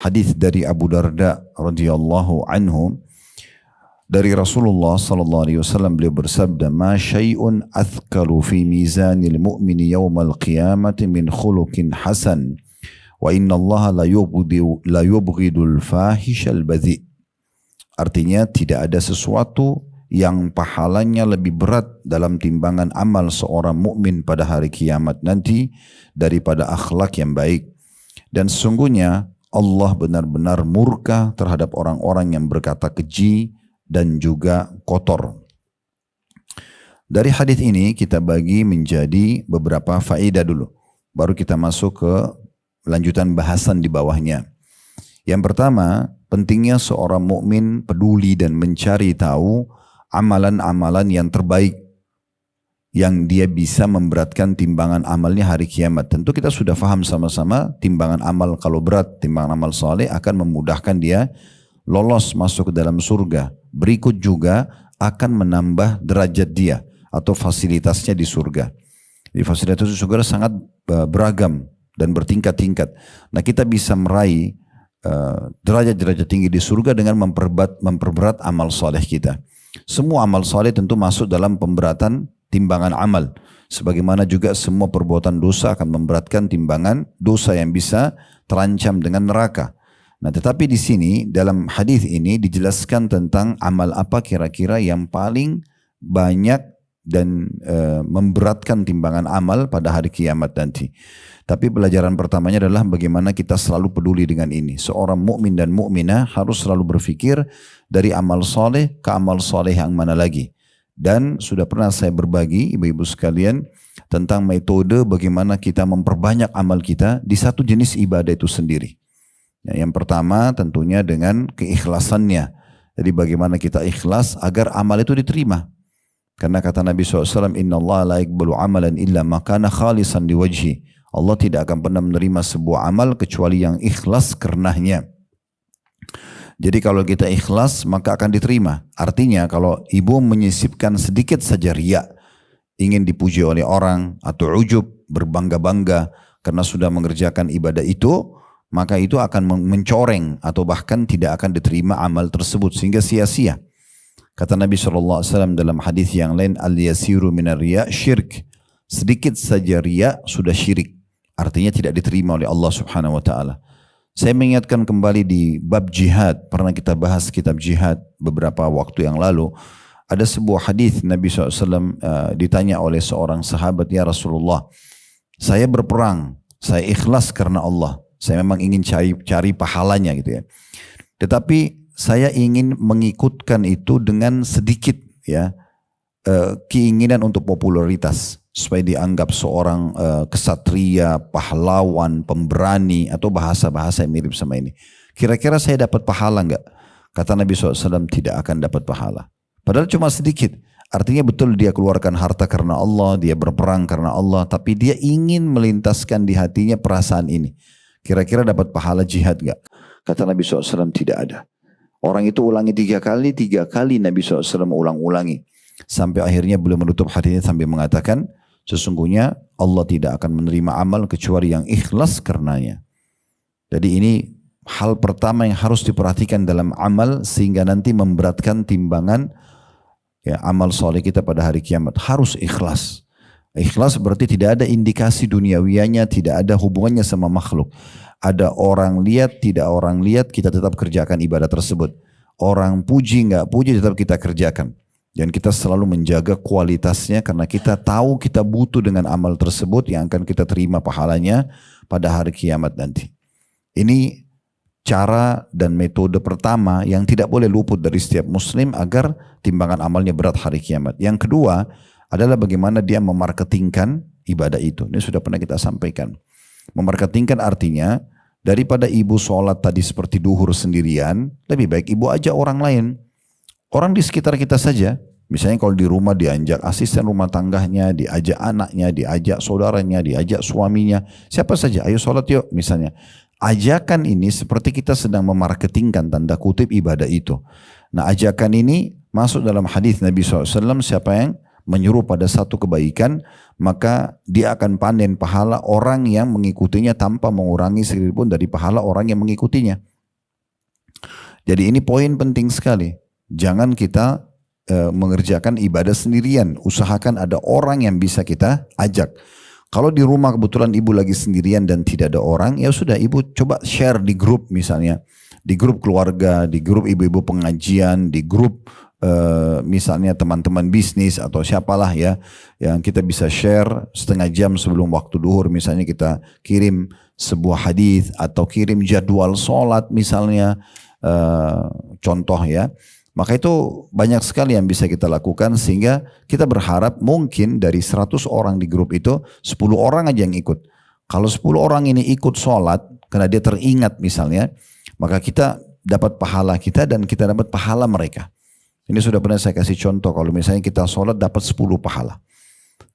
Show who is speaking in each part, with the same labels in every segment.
Speaker 1: hadis dari Abu Darda radhiyallahu anhu dari Rasulullah sallallahu alaihi wasallam, beliau bersabda, "Ma syai'un athqalu fi mizanil mu'mini yaumal qiyamati min khuluqin hasan wa inna Allah la yubghidul fahishal badhi." Artinya tidak ada sesuatu yang pahalanya lebih berat dalam timbangan amal seorang mukmin pada hari kiamat nanti daripada akhlak yang baik. Dan sesungguhnya Allah benar-benar murka terhadap orang-orang yang berkata keji dan juga kotor. Dari hadis ini kita bagi menjadi beberapa faedah dulu. Baru kita masuk ke lanjutan bahasan di bawahnya. Yang pertama, pentingnya seorang mukmin peduli dan mencari tahu amalan-amalan yang terbaik yang dia bisa memberatkan timbangan amalnya hari kiamat. Tentu kita sudah faham sama-sama timbangan amal kalau berat, timbangan amal soleh akan memudahkan dia lolos masuk ke dalam surga. Berikut juga akan menambah derajat dia atau fasilitasnya di surga. Jadi fasilitas di surga sangat beragam dan bertingkat-tingkat. Nah, kita bisa meraih derajat-derajat tinggi di surga dengan memperberat amal soleh kita. Semua amal soleh tentu masuk dalam pemberatan timbangan amal. Sebagaimana juga semua perbuatan dosa akan memberatkan timbangan dosa yang bisa terancam dengan neraka. Nah, tetapi di sini dalam hadis ini dijelaskan tentang amal apa kira-kira yang paling banyak dan memberatkan timbangan amal pada hari kiamat nanti. Tapi pelajaran pertamanya adalah bagaimana kita selalu peduli dengan ini. Seorang mukmin dan mukminah harus selalu berpikir dari amal soleh ke amal soleh yang mana lagi. Dan sudah pernah saya berbagi ibu-ibu sekalian tentang metode bagaimana kita memperbanyak amal kita di satu jenis ibadah itu sendiri. Yang pertama tentunya dengan keikhlasannya. Jadi bagaimana kita ikhlas agar amal itu diterima. Karena kata Nabi SAW, "Inna Allah la yaqbalu amalan illa ma kana khalisan liwajhi." Allah tidak akan pernah menerima sebuah amal kecuali yang ikhlas karenanya. Jadi kalau kita ikhlas maka akan diterima. Artinya kalau ibu menyisipkan sedikit saja riya, ingin dipuji oleh orang atau ujub, berbangga-bangga karena sudah mengerjakan ibadah itu, maka itu akan mencoreng atau bahkan tidak akan diterima amal tersebut sehingga sia-sia. Kata Nabi SAW dalam hadis yang lain, "Al-yasiru minar riya syirk." Sedikit saja riya sudah syirik. Artinya tidak diterima oleh Allah Subhanahu wa taala. Saya mengingatkan kembali di bab jihad, pernah kita bahas kitab jihad beberapa waktu yang lalu. Ada sebuah hadis Nabi SAW ditanya oleh seorang sahabat, "Ya Rasulullah, saya berperang, saya ikhlas karena Allah. Saya memang ingin cari pahalanya gitu ya. Tetapi saya ingin mengikutkan itu dengan sedikit ya keinginan untuk popularitas supaya dianggap seorang kesatria, pahlawan, pemberani atau bahasa-bahasa yang mirip sama ini. Kira-kira saya dapat pahala enggak?" Kata Nabi SAW, "Tidak akan dapat pahala." Padahal cuma sedikit. Artinya betul dia keluarkan harta karena Allah, dia berperang karena Allah, tapi dia ingin melintaskan di hatinya perasaan ini. Kira-kira dapat pahala jihad enggak? Kata Nabi SAW, "Tidak ada." Orang itu ulangi 3 kali Nabi SAW ulang-ulangi. Sampai akhirnya beliau menutup hadisnya sambil mengatakan, sesungguhnya Allah tidak akan menerima amal kecuali yang ikhlas karenanya. Jadi ini hal pertama yang harus diperhatikan dalam amal sehingga nanti memberatkan timbangan ya, amal soleh kita pada hari kiamat. Harus ikhlas. Ikhlas berarti tidak ada indikasi duniawianya, tidak ada hubungannya sama makhluk. Ada orang lihat, tidak orang lihat, kita tetap kerjakan ibadah tersebut. Orang puji, nggak puji, tetap kita kerjakan. Dan kita selalu menjaga kualitasnya karena kita tahu kita butuh dengan amal tersebut yang akan kita terima pahalanya pada hari kiamat nanti. Ini cara dan metode pertama yang tidak boleh luput dari setiap muslim agar timbangan amalnya berat hari kiamat. Yang kedua adalah bagaimana dia memarketingkan ibadah itu. Ini sudah pernah kita sampaikan. Memarketingkan artinya daripada ibu sholat tadi seperti duhur sendirian, lebih baik ibu ajak orang lain. Orang di sekitar kita saja. Misalnya kalau di rumah diajak asisten rumah tangganya, diajak anaknya, diajak saudaranya, diajak suaminya. Siapa saja, ayo sholat yuk misalnya. Ajakan ini seperti kita sedang memarketingkan tanda kutip ibadah itu. Nah, ajakan ini masuk dalam hadis Nabi SAW, siapa yang menyuruh pada satu kebaikan, maka dia akan panen pahala orang yang mengikutinya tanpa mengurangi sedikitpun dari pahala orang yang mengikutinya. Jadi ini poin penting sekali. Jangan kita mengerjakan ibadah sendirian. Usahakan ada orang yang bisa kita ajak. Kalau di rumah kebetulan ibu lagi sendirian dan tidak ada orang, ya sudah ibu coba share di grup misalnya. Di grup keluarga, di grup ibu-ibu pengajian, di grup misalnya teman-teman bisnis atau siapalah ya yang kita bisa share setengah jam sebelum waktu duhur, misalnya kita kirim sebuah hadis atau kirim jadwal sholat misalnya, contoh ya. Maka itu banyak sekali yang bisa kita lakukan sehingga kita berharap mungkin dari 100 orang di grup itu 10 orang aja yang ikut. Kalau 10 orang ini ikut sholat karena dia teringat misalnya, maka kita dapat pahala kita dan kita dapat pahala mereka. Ini sudah pernah saya kasih contoh, kalau misalnya kita sholat dapat 10 pahala.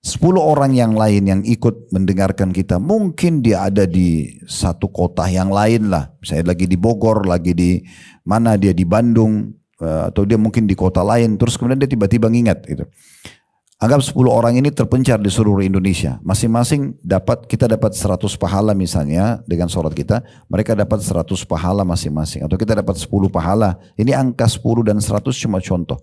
Speaker 1: 10 orang yang lain yang ikut mendengarkan kita, mungkin dia ada di satu kota yang lain lah. Misalnya lagi di Bogor, lagi di mana dia di Bandung, atau dia mungkin di kota lain, terus kemudian dia tiba-tiba ngingat gitu. Anggap 10 orang ini terpencar di seluruh Indonesia. Masing-masing kita dapat 100 pahala misalnya dengan sholat kita. Mereka dapat 100 pahala masing-masing. Atau kita dapat 10 pahala. Ini angka 10 dan 100 cuma contoh.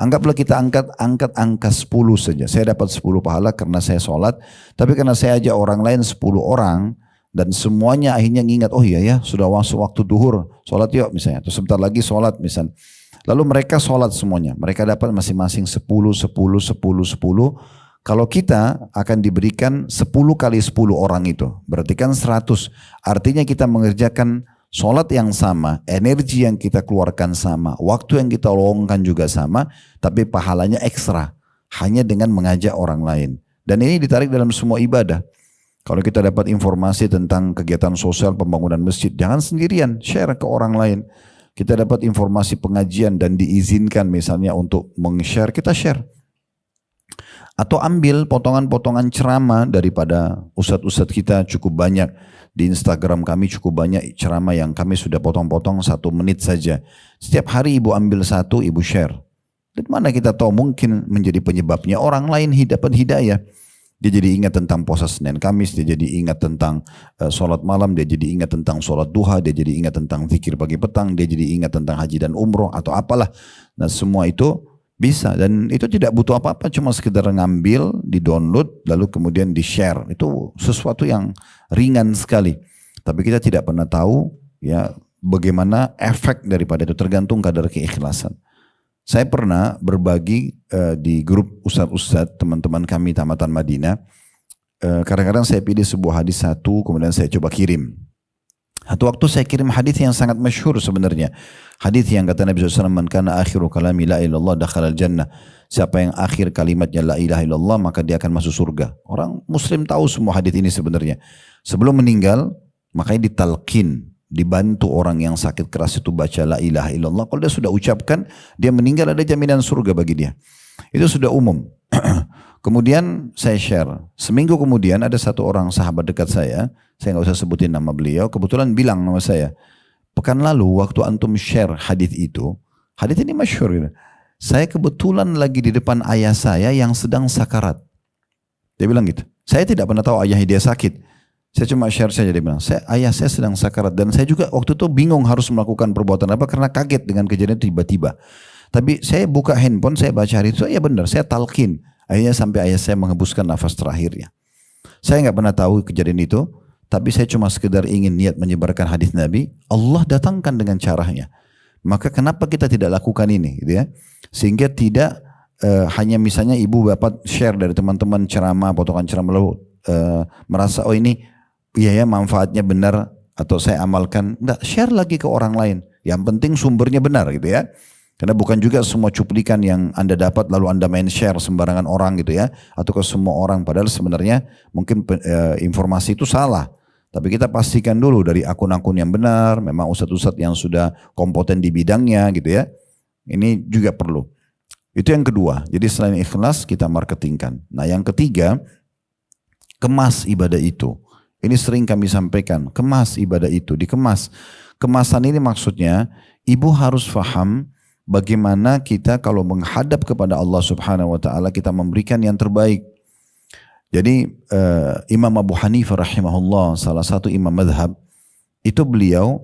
Speaker 1: Anggaplah kita angkat angka 10 saja. Saya dapat 10 pahala karena saya sholat. Tapi karena saya ajak orang lain 10 orang. Dan semuanya akhirnya ngingat, oh iya ya sudah waktu duhur. Sholat yuk misalnya. Atau sebentar lagi sholat misalnya. Lalu mereka sholat semuanya. Mereka dapat masing-masing 10, 10, 10, 10. Kalau kita akan diberikan 10 kali 10 orang itu. Berarti kan 100. Artinya kita mengerjakan sholat yang sama. Energi yang kita keluarkan sama. Waktu yang kita luangkan juga sama. Tapi pahalanya ekstra. Hanya dengan mengajak orang lain. Dan ini ditarik dalam semua ibadah. Kalau kita dapat informasi tentang kegiatan sosial pembangunan masjid. Jangan sendirian. Share ke orang lain. Kita dapat informasi pengajian dan diizinkan misalnya untuk meng-share, kita share. Atau ambil potongan-potongan ceramah daripada ustadz-ustadz kita cukup banyak. Di Instagram kami cukup banyak ceramah yang kami sudah potong-potong 1 menit saja. Setiap hari ibu ambil 1, ibu share. Dan mana kita tahu mungkin menjadi penyebabnya orang lain dapat hidayah. Dia jadi ingat tentang puasa Senin Kamis, dia jadi ingat tentang sholat malam, dia jadi ingat tentang sholat duha, dia jadi ingat tentang zikir pagi petang, dia jadi ingat tentang haji dan umroh atau apalah. Nah semua itu bisa dan itu tidak butuh apa-apa, cuma sekedar ngambil, di-download, lalu kemudian di-share. Itu sesuatu yang ringan sekali. Tapi kita tidak pernah tahu ya bagaimana efek daripada itu, tergantung kadar keikhlasan. Saya pernah berbagi di grup ustadz-ustadz teman-teman kami Tamatan Madinah. Kadang-kadang saya pilih sebuah hadis satu, kemudian saya coba kirim. Satu waktu saya kirim hadis yang sangat masyhur sebenarnya. Hadis yang kata Nabi SAW, "Man kana akhiru kalami la ilaha illallah dakhala al-jannah." Siapa yang akhir kalimatnya la ilaha illallah maka dia akan masuk surga. Orang muslim tahu semua hadis ini sebenarnya. Sebelum meninggal makanya ditalqin, dibantu orang yang sakit keras itu baca la ilaha illallah. Kalau dia sudah ucapkan, dia meninggal ada jaminan surga bagi dia. Itu sudah umum. Kemudian saya share. Seminggu kemudian ada satu orang sahabat dekat saya nggak usah sebutin nama beliau, kebetulan bilang nama saya, pekan lalu waktu antum share hadis itu, hadis ini masyhur gitu. Saya kebetulan lagi di depan ayah saya yang sedang sakarat. Dia bilang gitu. Saya tidak pernah tahu ayahnya dia sakit. Saya cuma share saja, dia bilang, ayah saya sedang sakarat dan saya juga waktu itu bingung harus melakukan perbuatan apa karena kaget dengan kejadian tiba-tiba. Tapi saya buka handphone, saya baca hari itu, ya benar, saya talqin. Akhirnya sampai ayah saya menghembuskan nafas terakhirnya. Saya nggak pernah tahu kejadian itu, tapi saya cuma sekedar ingin niat menyebarkan hadis Nabi. Allah datangkan dengan caranya. Maka kenapa kita tidak lakukan ini, gitu ya? Sehingga tidak hanya misalnya ibu bapak share dari teman-teman ceramah, potongan ceramah lalu merasa oh ini iya ya manfaatnya benar atau saya amalkan. Enggak, share lagi ke orang lain. Yang penting sumbernya benar gitu ya. Karena bukan juga semua cuplikan yang Anda dapat lalu Anda main share sembarangan orang gitu ya. Atau ke semua orang. Padahal sebenarnya mungkin informasi itu salah. Tapi kita pastikan dulu dari akun-akun yang benar. Memang ustadz-ustadz yang sudah kompeten di bidangnya gitu ya. Ini juga perlu. Itu yang kedua. Jadi selain ikhlas kita marketingkan. Nah yang ketiga, kemas ibadah itu. Ini sering kami sampaikan, kemas ibadah itu, dikemas. Kemasan ini maksudnya, ibu harus faham bagaimana kita kalau menghadap kepada Allah Subhanahu wa Ta'ala, kita memberikan yang terbaik. Jadi Imam Abu Hanifah rahimahullah, salah satu imam madhab, itu beliau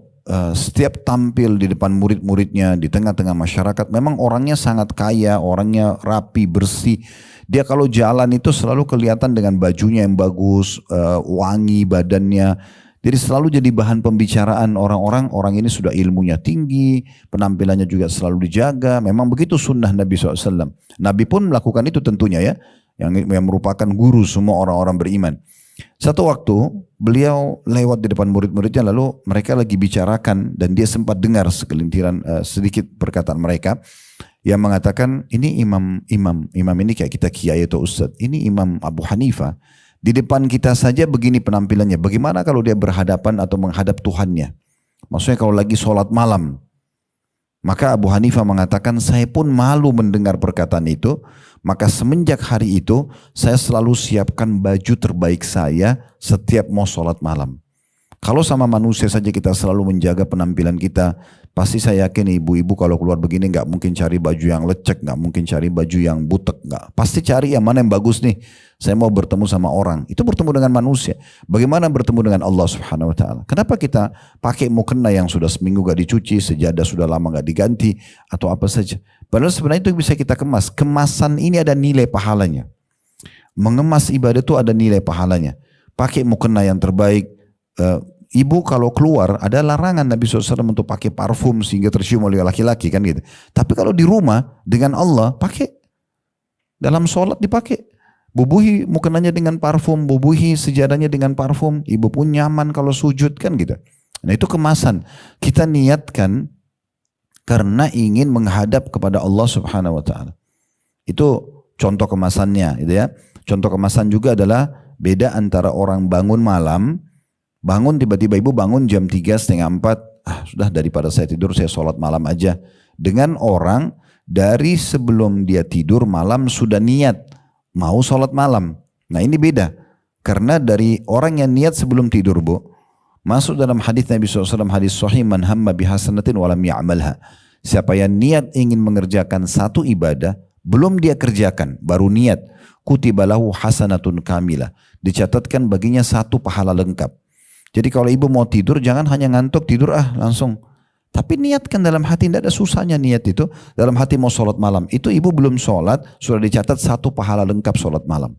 Speaker 1: setiap tampil di depan murid-muridnya, di tengah-tengah masyarakat, memang orangnya sangat kaya, orangnya rapi, bersih. Dia kalau jalan itu selalu kelihatan dengan bajunya yang bagus, wangi badannya. Jadi selalu jadi bahan pembicaraan orang-orang, orang ini sudah ilmunya tinggi, penampilannya juga selalu dijaga. Memang begitu sunnah Nabi SAW. Nabi pun melakukan itu tentunya ya, yang merupakan guru semua orang-orang beriman. Satu waktu beliau lewat di depan murid-muridnya, lalu mereka lagi bicarakan dan dia sempat dengar segelintiran sedikit perkataan mereka yang mengatakan ini imam ini kayak kita kiai atau ustadz, ini Imam Abu Hanifah di depan kita saja begini penampilannya, bagaimana kalau dia berhadapan atau menghadap Tuhannya, maksudnya kalau lagi sholat malam. Maka Abu Hanifah mengatakan, saya pun malu mendengar perkataan itu. Maka semenjak hari itu saya selalu siapkan baju terbaik saya setiap mau sholat malam. Kalau sama manusia saja kita selalu menjaga penampilan kita, pasti saya yakin ibu-ibu kalau keluar begini nggak mungkin cari baju yang lecek, nggak mungkin cari baju yang butek, nggak. Pasti cari yang mana yang bagus nih. Saya mau bertemu sama orang, itu bertemu dengan manusia. Bagaimana bertemu dengan Allah Subhanahu Wa Taala? Kenapa kita pakai mukena yang sudah seminggu gak dicuci, sejadah sudah lama gak diganti, atau apa saja? Padahal sebenarnya itu bisa kita kemas. Kemasan ini ada nilai pahalanya. Mengemas ibadah itu ada nilai pahalanya. Pakai mukena yang terbaik. Ibu kalau keluar ada larangan Nabi SAW untuk pakai parfum sehingga tercium oleh laki-laki kan gitu. Tapi kalau di rumah dengan Allah pakai, dalam sholat dipakai. Bubuhi mukenanya dengan parfum, bubuhi sejadahnya dengan parfum, ibu pun nyaman kalau sujud kan gitu. Nah itu kemasan. Kita niatkan karena ingin menghadap kepada Allah Subhanahu Wa Taala. Itu contoh kemasannya, gitu ya. Contoh kemasan juga adalah beda antara orang bangun malam, bangun tiba-tiba ibu bangun jam 3:30, sudah daripada saya tidur saya sholat malam aja. Dengan orang dari sebelum dia tidur malam sudah niat mau sholat malam. Nah ini beda. Karena dari orang yang niat sebelum tidur bu, masuk dalam hadis Nabi SAW, hadis sahih, man hamma bihasanatin walam ya'malha. Siapa yang niat ingin mengerjakan satu ibadah, belum dia kerjakan, baru niat, kutibalahu hasanatun kamilah. Dicatatkan baginya satu pahala lengkap. Jadi kalau ibu mau tidur, jangan hanya ngantuk, tidur langsung. Tapi niatkan dalam hati, tidak ada susahnya niat itu. Dalam hati mau sholat malam, itu ibu belum sholat, sudah dicatat satu pahala lengkap sholat malam.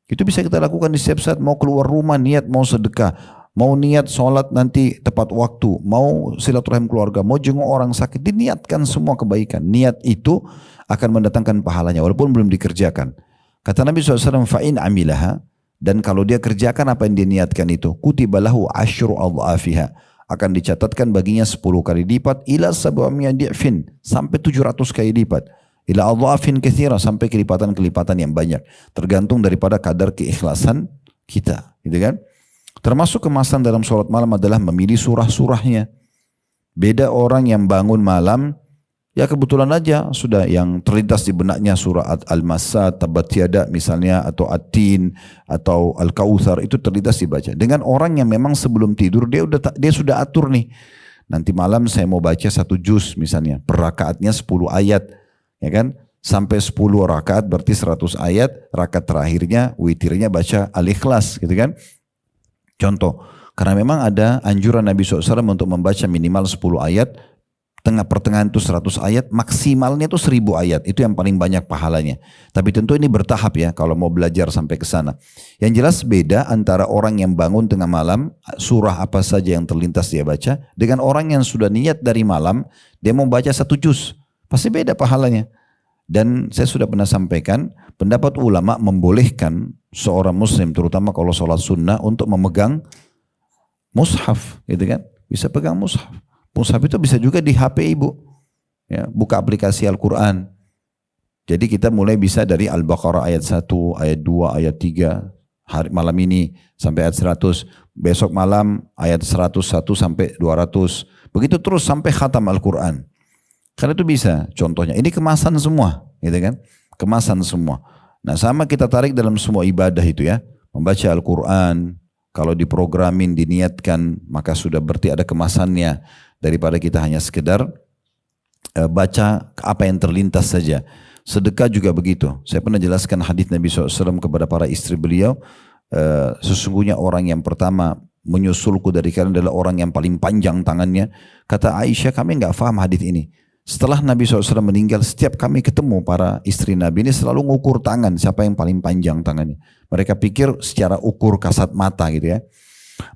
Speaker 1: Itu bisa kita lakukan di setiap saat, mau keluar rumah, niat mau sedekah, mau niat sholat nanti tepat waktu, mau silaturahim keluarga, mau jenguk orang sakit, diniatkan semua kebaikan. Niat itu akan mendatangkan pahalanya, walaupun belum dikerjakan. Kata Nabi SAW, fa'in amilaha, dan kalau dia kerjakan apa yang dia niatkan itu, kutibalahu asyru adha'afiha, akan dicatatkan baginya 10 kali lipat, ila sab'amiyah di'fin, sampai 700 kali lipat, ila adha'afin katsira, sampai kelipatan-kelipatan yang banyak, tergantung daripada kadar keikhlasan kita, gitu kan? Termasuk kemasan dalam sholat malam adalah memilih surah-surahnya. Beda orang yang bangun malam, ya kebetulan aja sudah yang terlintas di benaknya surah Al-Masad, Tabbat Yada misalnya, atau At-Tin, atau Al-Kautsar, itu terlintas dibaca. Dengan orang yang memang sebelum tidur dia sudah atur nih, nanti malam saya mau baca 1 juz misalnya, per rakaatnya 10 ayat, ya kan? Sampai 10 rakaat berarti 100 ayat, rakaat terakhirnya witirnya baca Al-Ikhlas, gitu kan? Contoh, karena memang ada anjuran Nabi SAW untuk membaca minimal 10 ayat, pertengahan itu 100 ayat, maksimalnya itu 1000 ayat, itu yang paling banyak pahalanya. Tapi tentu ini bertahap ya, kalau mau belajar sampai ke sana. Yang jelas beda antara orang yang bangun tengah malam, surah apa saja yang terlintas dia baca, dengan orang yang sudah niat dari malam, dia mau baca 1 juz, pasti beda pahalanya. Dan saya sudah pernah sampaikan, pendapat ulama membolehkan seorang muslim, terutama kalau sholat sunnah, untuk memegang mushaf, gitu kan? Bisa pegang mushaf. Mushaf itu bisa juga di HP ibu, ya, buka aplikasi Al-Quran. Jadi kita mulai bisa dari Al-Baqarah ayat 1, ayat 2, ayat 3, hari malam ini sampai ayat 100, besok malam ayat 101 sampai 200, begitu terus sampai khatam Al-Quran. Karena itu bisa, contohnya. Ini kemasan semua, gitu kan? Kemasan semua. Nah sama kita tarik dalam semua ibadah itu ya. Membaca Al-Quran, kalau diprogramin, diniatkan, maka sudah berarti ada kemasannya. Daripada kita hanya sekedar baca apa yang terlintas saja. Sedekah juga begitu. Saya pernah jelaskan hadis Nabi SAW kepada para istri beliau. Sesungguhnya orang yang pertama menyusulku dari kalian adalah orang yang paling panjang tangannya. Kata Aisyah, kami nggak paham hadis ini. Setelah Nabi SAW meninggal, setiap kami ketemu para istri Nabi ini selalu ngukur tangan, siapa yang paling panjang tangannya. Mereka pikir secara ukur kasat mata gitu ya.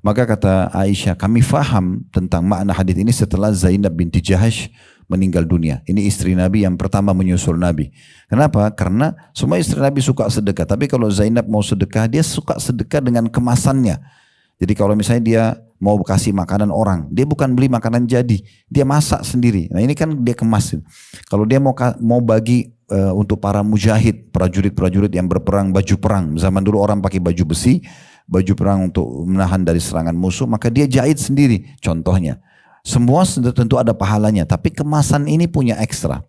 Speaker 1: Maka kata Aisyah, kami faham tentang makna hadis ini setelah Zainab binti Jahash meninggal dunia. Ini istri Nabi yang pertama menyusul Nabi. Kenapa? Karena semua istri Nabi suka sedekah. Tapi kalau Zainab mau sedekah, dia suka sedekah dengan kemasannya. Jadi kalau misalnya dia mau kasih makanan orang, dia bukan beli makanan jadi, dia masak sendiri. Nah ini kan dia kemas. Kalau dia mau bagi untuk para mujahid, prajurit-prajurit yang berperang baju perang. Zaman dulu orang pakai baju besi, baju perang untuk menahan dari serangan musuh, maka dia jahit sendiri. Contohnya, semua tentu ada pahalanya, tapi kemasan ini punya ekstra,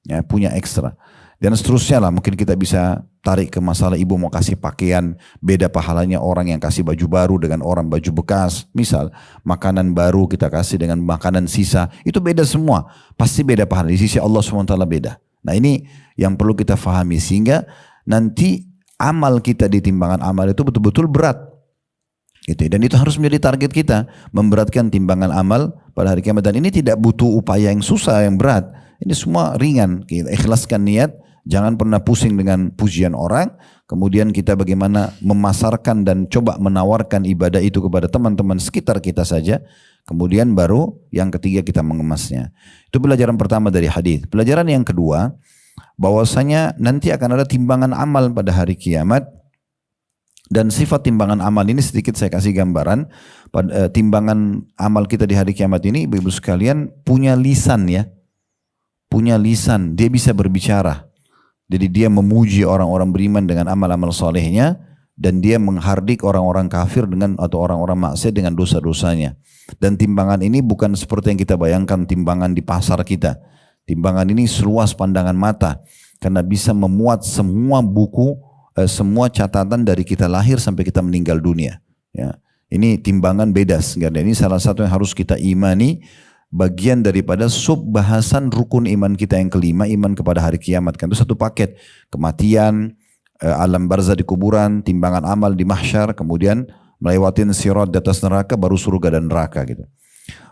Speaker 1: ya punya ekstra. Dan seterusnya lah, mungkin kita bisa tarik ke masalah ibu mau kasih pakaian, beda pahalanya orang yang kasih baju baru dengan orang baju bekas. Misal, makanan baru kita kasih dengan makanan sisa, itu beda semua. Pasti beda pahala, di sisi Allah SWT beda. Nah ini yang perlu kita fahami, sehingga nanti amal kita di timbangan amal itu betul-betul berat. Gitu. Dan itu harus menjadi target kita, memberatkan timbangan amal pada hari kiamat. Dan ini tidak butuh upaya yang susah, yang berat. Ini semua ringan. Kita ikhlaskan niat, jangan pernah pusing dengan pujian orang. Kemudian kita bagaimana memasarkan dan coba menawarkan ibadah itu kepada teman-teman sekitar kita saja. Kemudian baru yang ketiga kita mengemasnya. Itu pelajaran pertama dari hadis. Pelajaran yang kedua, bahwasanya nanti akan ada timbangan amal pada hari kiamat. Dan sifat timbangan amal ini sedikit saya kasih gambaran. Timbangan amal kita di hari kiamat ini, ibu-ibu sekalian, punya lisan ya. Punya lisan, dia bisa berbicara. Jadi dia memuji orang-orang beriman dengan amal-amal solehnya, dan dia menghardik orang-orang kafir dengan atau orang-orang maksiat dengan dosa-dosanya. Dan timbangan ini bukan seperti yang kita bayangkan timbangan di pasar kita. Timbangan ini seluas pandangan mata, karena bisa memuat semua buku, semua catatan dari kita lahir sampai kita meninggal dunia. Ya, ini timbangan beda. Ini salah satu yang harus kita imani. Bagian daripada sub bahasan rukun iman kita yang kelima, iman kepada hari kiamat. Kan itu satu paket, kematian, alam barzah di kuburan, timbangan amal di mahsyar, kemudian melewatin sirat di atas neraka, baru surga dan neraka gitu.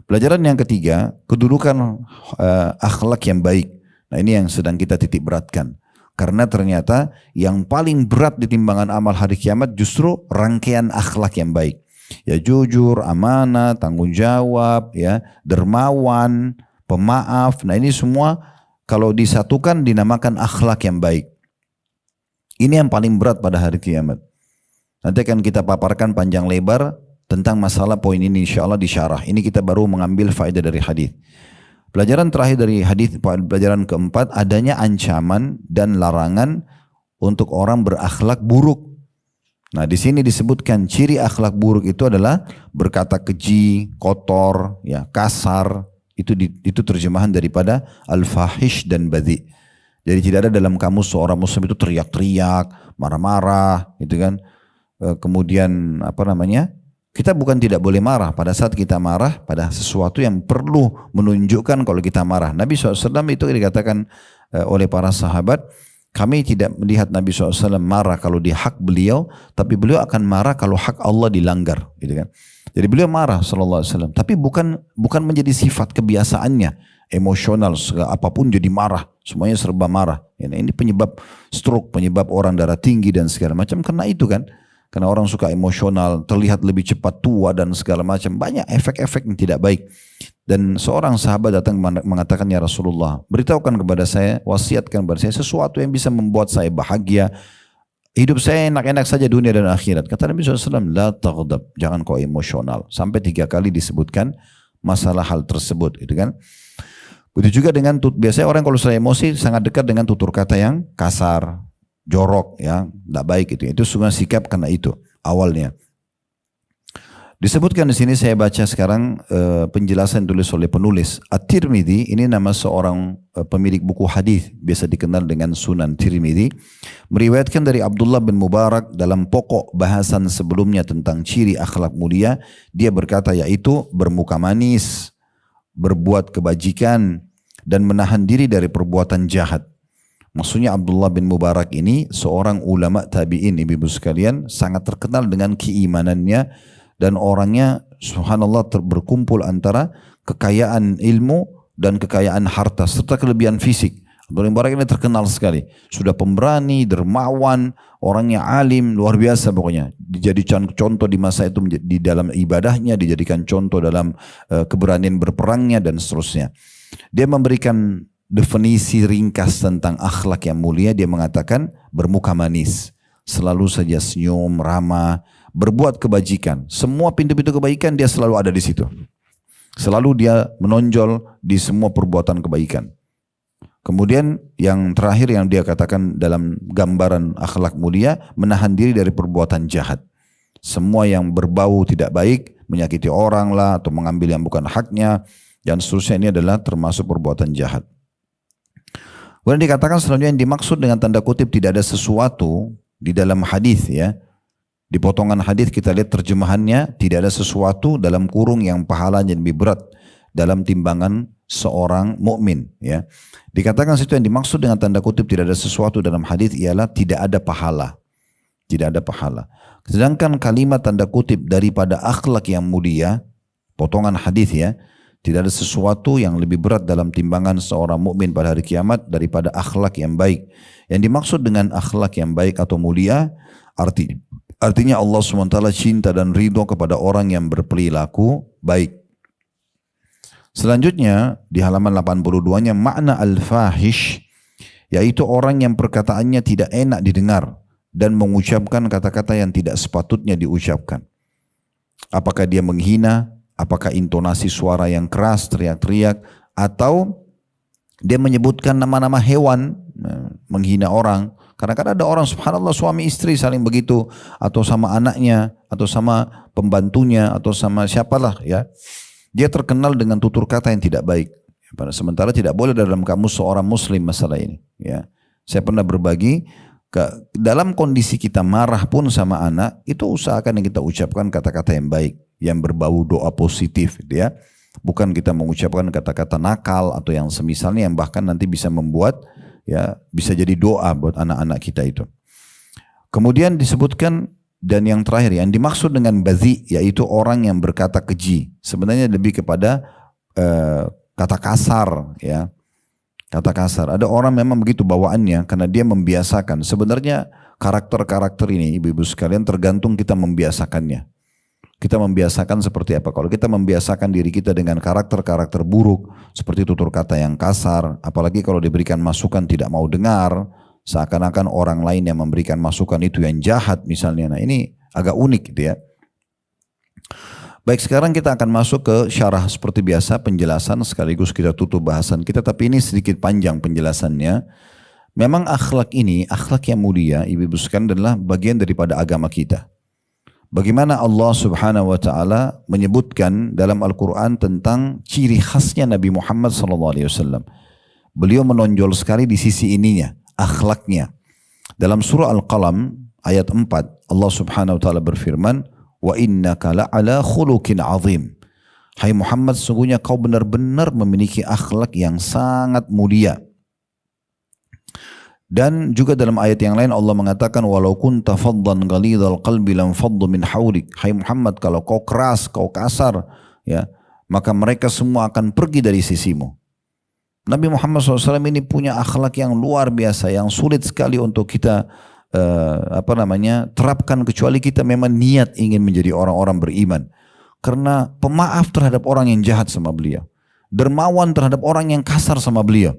Speaker 1: Pelajaran yang ketiga, kedudukan akhlak yang baik. Nah ini yang sedang kita titik beratkan. Karena ternyata yang paling berat di timbangan amal hari kiamat justru rangkaian akhlak yang baik. Ya jujur, amanah, tanggung jawab, ya dermawan, pemaaf. Nah ini semua kalau disatukan dinamakan akhlak yang baik. Ini yang paling berat pada hari kiamat. Nanti akan kita paparkan panjang lebar tentang masalah poin ini, insya Allah di syarah. Ini kita baru mengambil faedah dari hadis. Pelajaran terakhir dari hadis, pelajaran keempat, adanya ancaman dan larangan untuk orang berakhlak buruk. Nah di sini disebutkan ciri akhlak buruk itu adalah berkata keji, kotor, ya kasar. Itu terjemahan daripada al-fahish dan badhi. Jadi tidak ada dalam kamus seorang muslim itu teriak-teriak, marah-marah, gitu kan. Kemudian apa namanya? Kita bukan tidak boleh marah. Pada saat kita marah pada sesuatu yang perlu menunjukkan kalau kita marah. Nabi SAW itu dikatakan oleh para sahabat, kami tidak melihat Nabi SAW marah kalau di hak beliau, tapi beliau akan marah kalau hak Allah dilanggar, gitu kan. Jadi beliau marah SAW, tapi bukan menjadi sifat kebiasaannya, emosional, apapun jadi marah, semuanya serba marah. Ini penyebab stroke, penyebab orang darah tinggi dan segala macam karena itu kan. Karena orang suka emosional, terlihat lebih cepat tua dan segala macam. Banyak efek-efek yang tidak baik. Dan seorang sahabat datang mengatakan, ya Rasulullah, beritahukan kepada saya, wasiatkan kepada saya sesuatu yang bisa membuat saya bahagia. Hidup saya enak-enak saja dunia dan akhirat. Kata Nabi SAW, la taghdab, jangan kau emosional. Sampai 3 kali disebutkan masalah hal tersebut. Gitu kan. Begitu juga dengan, biasanya orang kalau sudah emosi sangat dekat dengan tutur kata yang kasar, jorok, ya, tidak baik itu. Itu semua sikap karena itu awalnya. Disebutkan di sini saya baca sekarang penjelasan tulis oleh penulis. At-Tirmidzi ini nama seorang pemilik buku hadis biasa dikenal dengan Sunan Tirmidzi, meriwayatkan dari Abdullah bin Mubarak dalam pokok bahasan sebelumnya tentang ciri akhlak mulia, dia berkata yaitu bermuka manis, berbuat kebajikan dan menahan diri dari perbuatan jahat. Maksudnya Abdullah bin Mubarak ini seorang ulama tabi'in, ibu-ibu sekalian, sangat terkenal dengan keimanannya dan orangnya subhanallah berkumpul antara kekayaan ilmu dan kekayaan harta serta kelebihan fisik. Abdullah bin Mubarak ini terkenal sekali. Sudah pemberani, dermawan, orangnya alim, luar biasa pokoknya. Dijadikan contoh di masa itu di dalam ibadahnya, dijadikan contoh dalam keberanian berperangnya dan seterusnya. Dia memberikan definisi ringkas tentang akhlak yang mulia. Dia mengatakan bermuka manis, selalu saja senyum, ramah, berbuat kebajikan. Semua pintu-pintu kebaikan dia selalu ada di situ. Selalu dia menonjol di semua perbuatan kebaikan. Kemudian yang terakhir yang dia katakan dalam gambaran akhlak mulia, menahan diri dari perbuatan jahat. Semua yang berbau tidak baik, menyakiti orang lah, atau mengambil yang bukan haknya, dan seterusnya, ini adalah termasuk perbuatan jahat. Kemudian dikatakan selanjutnya yang dimaksud dengan tanda kutip tidak ada sesuatu di dalam hadis ya. Di potongan hadis kita lihat terjemahannya, tidak ada sesuatu dalam kurung yang pahalanya lebih berat dalam timbangan seorang mukmin ya. Dikatakan situ yang dimaksud dengan tanda kutip tidak ada sesuatu dalam hadis ialah tidak ada pahala. Tidak ada pahala. Sedangkan kalimat tanda kutip daripada akhlak yang mulia, potongan hadis ya, tidak ada sesuatu yang lebih berat dalam timbangan seorang mukmin pada hari kiamat daripada akhlak yang baik. Yang dimaksud dengan akhlak yang baik atau mulia artinya Allah SWT cinta dan ridho kepada orang yang berperilaku baik. Selanjutnya di halaman 82-nya makna al-fahish, yaitu orang yang perkataannya tidak enak didengar dan mengucapkan kata-kata yang tidak sepatutnya diucapkan. Apakah dia menghina, apakah intonasi suara yang keras, teriak-teriak, atau dia menyebutkan nama-nama hewan, menghina orang. Karena kan ada orang subhanallah suami istri saling begitu, atau sama anaknya, atau sama pembantunya, atau sama siapalah ya. Dia terkenal dengan tutur kata yang tidak baik. Sementara tidak boleh dalam kamus seorang muslim masalah ini. Ya, saya pernah berbagi dalam kondisi kita marah pun sama anak, itu usahakan yang kita ucapkan kata-kata yang baik, yang berbau doa positif, gitu ya. Bukan kita mengucapkan kata-kata nakal atau yang semisalnya yang bahkan nanti bisa membuat ya bisa jadi doa buat anak-anak kita itu. Kemudian disebutkan. Dan yang terakhir yang dimaksud dengan bazi yaitu orang yang berkata keji. Sebenarnya lebih kepada kata kasar ya. Kata kasar. Ada orang memang begitu bawaannya karena dia membiasakan. Sebenarnya karakter-karakter ini ibu-ibu sekalian tergantung kita membiasakannya. Kita membiasakan seperti apa. Kalau kita membiasakan diri kita dengan karakter-karakter buruk seperti tutur kata yang kasar, apalagi kalau diberikan masukan tidak mau dengar, seakan-akan orang lain yang memberikan masukan itu yang jahat misalnya. Nah ini agak unik gitu ya. Baik, sekarang kita akan masuk ke syarah seperti biasa, penjelasan sekaligus kita tutup bahasan kita, tapi ini sedikit panjang penjelasannya. Memang akhlak ini, akhlak yang mulia ibu-ibu sekalian adalah bagian daripada agama kita. Bagaimana Allah Subhanahu wa taala menyebutkan dalam Al-Qur'an tentang ciri khasnya Nabi Muhammad SAW. Beliau menonjol sekali di sisi ininya, akhlaknya. Dalam surah Al-Qalam ayat 4 Allah Subhanahu wa taala berfirman, "Wa innaka la'ala khuluqin 'azim." Hai Muhammad, sungguhnya kau benar-benar memiliki akhlak yang sangat mulia. Dan juga dalam ayat yang lain Allah mengatakan, "Walau kunta faddan ghalidhal qalbi lam faddu min hawlik." Hai Muhammad, kalau kau keras, kau kasar, ya, maka mereka semua akan pergi dari sisimu. Nabi Muhammad SAW ini punya akhlak yang luar biasa, yang sulit sekali untuk kita terapkan kecuali kita memang niat ingin menjadi orang-orang beriman. Karena pemaaf terhadap orang yang jahat sama beliau, dermawan terhadap orang yang kasar sama beliau.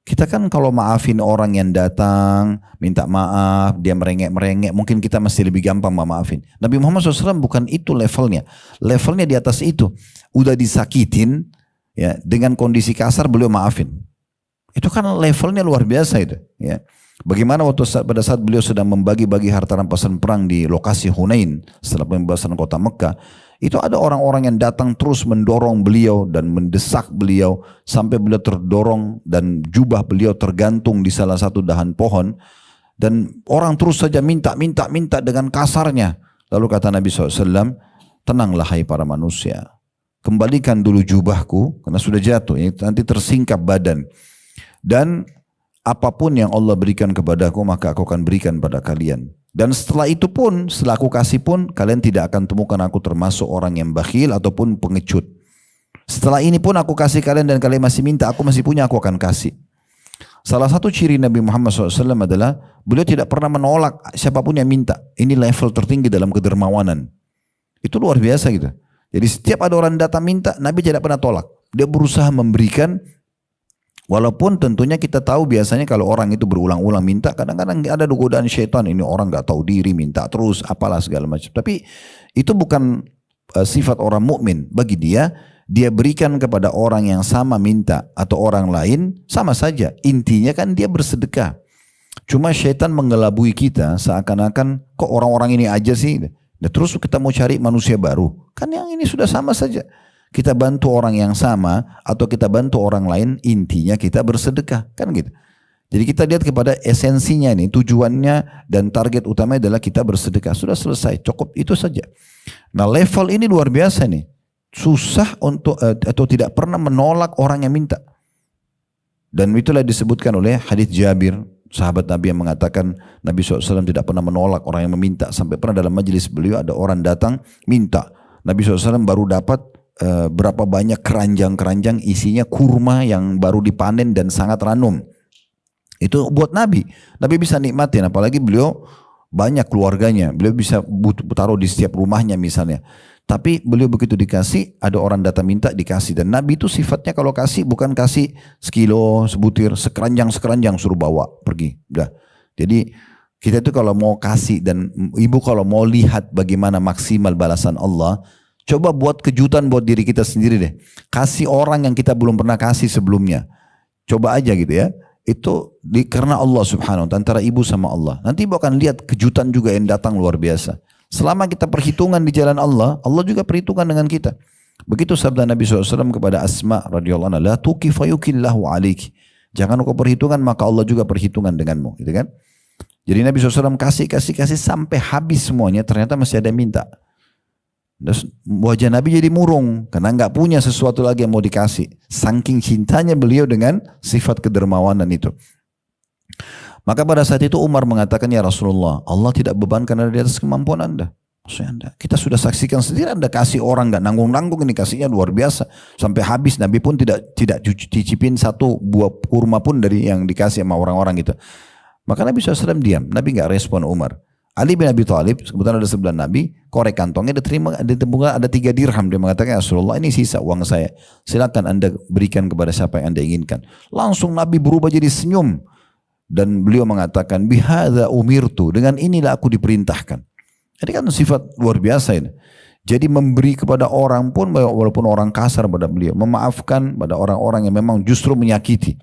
Speaker 1: Kita kan kalau maafin orang yang datang minta maaf, dia merengek-merengek, mungkin kita masih lebih gampang maafin. Nabi Muhammad SAW bukan itu levelnya. Levelnya di atas itu. Udah disakitin, ya, dengan kondisi kasar beliau maafin. Itu kan levelnya luar biasa itu. Ya. Bagaimana pada saat beliau sedang membagi-bagi harta rampasan perang di lokasi Hunain setelah pembebasan kota Mekah, itu ada orang-orang yang datang terus mendorong beliau dan mendesak beliau sampai beliau terdorong dan jubah beliau tergantung di salah satu dahan pohon, dan orang terus saja minta dengan kasarnya. Lalu kata Nabi SAW, "Tenanglah hai para manusia, kembalikan dulu jubahku karena sudah jatuh, nanti tersingkap badan, dan apapun yang Allah berikan kepadaku maka aku akan berikan pada kalian. Dan setelah itu pun, setelah aku kasih pun, kalian tidak akan temukan aku termasuk orang yang bakhil ataupun pengecut. Setelah ini pun aku kasih kalian dan kalian masih minta, aku masih punya, aku akan kasih. Salah satu ciri Nabi Muhammad SAW adalah beliau tidak pernah menolak siapapun yang minta. Ini level tertinggi dalam kedermawanan. Itu luar biasa gitu. Jadi setiap ada orang datang minta, Nabi tidak pernah tolak. Dia berusaha memberikan, walaupun tentunya kita tahu biasanya kalau orang itu berulang-ulang minta, kadang-kadang ada godaan syaitan, ini orang gak tahu diri, minta terus, apalah segala macam. Tapi itu bukan sifat orang mukmin. Bagi dia berikan kepada orang yang sama minta atau orang lain, sama saja. Intinya kan dia bersedekah. Cuma syaitan mengelabui kita seakan-akan kok orang-orang ini aja sih. Dan terus kita mau cari manusia baru. Kan yang ini sudah sama saja. Kita bantu orang yang sama atau kita bantu orang lain, intinya kita bersedekah. Kan gitu. Jadi kita lihat kepada esensinya ini, tujuannya dan target utama adalah kita bersedekah. Sudah selesai, cukup itu saja. Nah level ini luar biasa nih. Susah untuk atau tidak pernah menolak orang yang minta. Dan itulah disebutkan oleh hadis Jabir, sahabat Nabi yang mengatakan Nabi SAW tidak pernah menolak orang yang meminta. Sampai pernah dalam majelis beliau ada orang datang minta. Nabi SAW baru dapat berapa banyak keranjang-keranjang isinya kurma yang baru dipanen dan sangat ranum. Itu buat Nabi. Nabi bisa nikmatin, apalagi beliau banyak keluarganya. Beliau bisa taruh di setiap rumahnya misalnya. Tapi beliau begitu dikasih, ada orang datang minta dikasih. Dan Nabi itu sifatnya kalau kasih bukan kasih sekilo, sebutir, sekeranjang suruh bawa pergi. Udah. Jadi kita itu kalau mau kasih dan ibu kalau mau lihat bagaimana maksimal balasan Allah, coba buat kejutan buat diri kita sendiri deh. Kasih orang yang kita belum pernah kasih sebelumnya. Coba aja gitu ya. Itu karena Allah subhanahu wa ta'ala, antara ibu sama Allah. Nanti ibu akan lihat kejutan juga yang datang luar biasa. Selama kita perhitungan di jalan Allah, Allah juga perhitungan dengan kita. Begitu sabda Nabi SAW kepada Asma radhiyallahu anha, la tuki fayukillahu alaiki. Jangan kau perhitungan maka Allah juga perhitungan denganmu, gitu kan? Jadi Nabi SAW kasih sampai habis semuanya, ternyata masih ada yang minta. Terus wajah Nabi jadi murung karena nggak punya sesuatu lagi yang mau dikasih. Saking cintanya beliau dengan sifat kedermawanan itu. Maka pada saat itu Umar mengatakan, ya Rasulullah, Allah tidak bebankan Anda di atas kemampuan Anda. Maksudnya Anda, kita sudah saksikan sendiri Anda kasih orang nggak nanggung-nanggung, ini kasihnya luar biasa sampai habis. Nabi pun tidak cicipin satu buah kurma pun dari yang dikasih sama orang-orang gitu. Maka Nabi SAW diam, Nabi nggak respon Umar. Ali bin Abi Thalib, kebetulan ada sebelah Nabi, korek kantongnya ditemukan ada 3 dirham. Dia mengatakan, ya Rasulullah, ini sisa uang saya. Silakan Anda berikan kepada siapa yang Anda inginkan. Langsung Nabi berubah jadi senyum. Dan beliau mengatakan, bihadza umirtu, dengan inilah aku diperintahkan. Ini kan sifat luar biasa ini. Jadi memberi kepada orang pun, walaupun orang kasar pada beliau, memaafkan pada orang-orang yang memang justru menyakiti.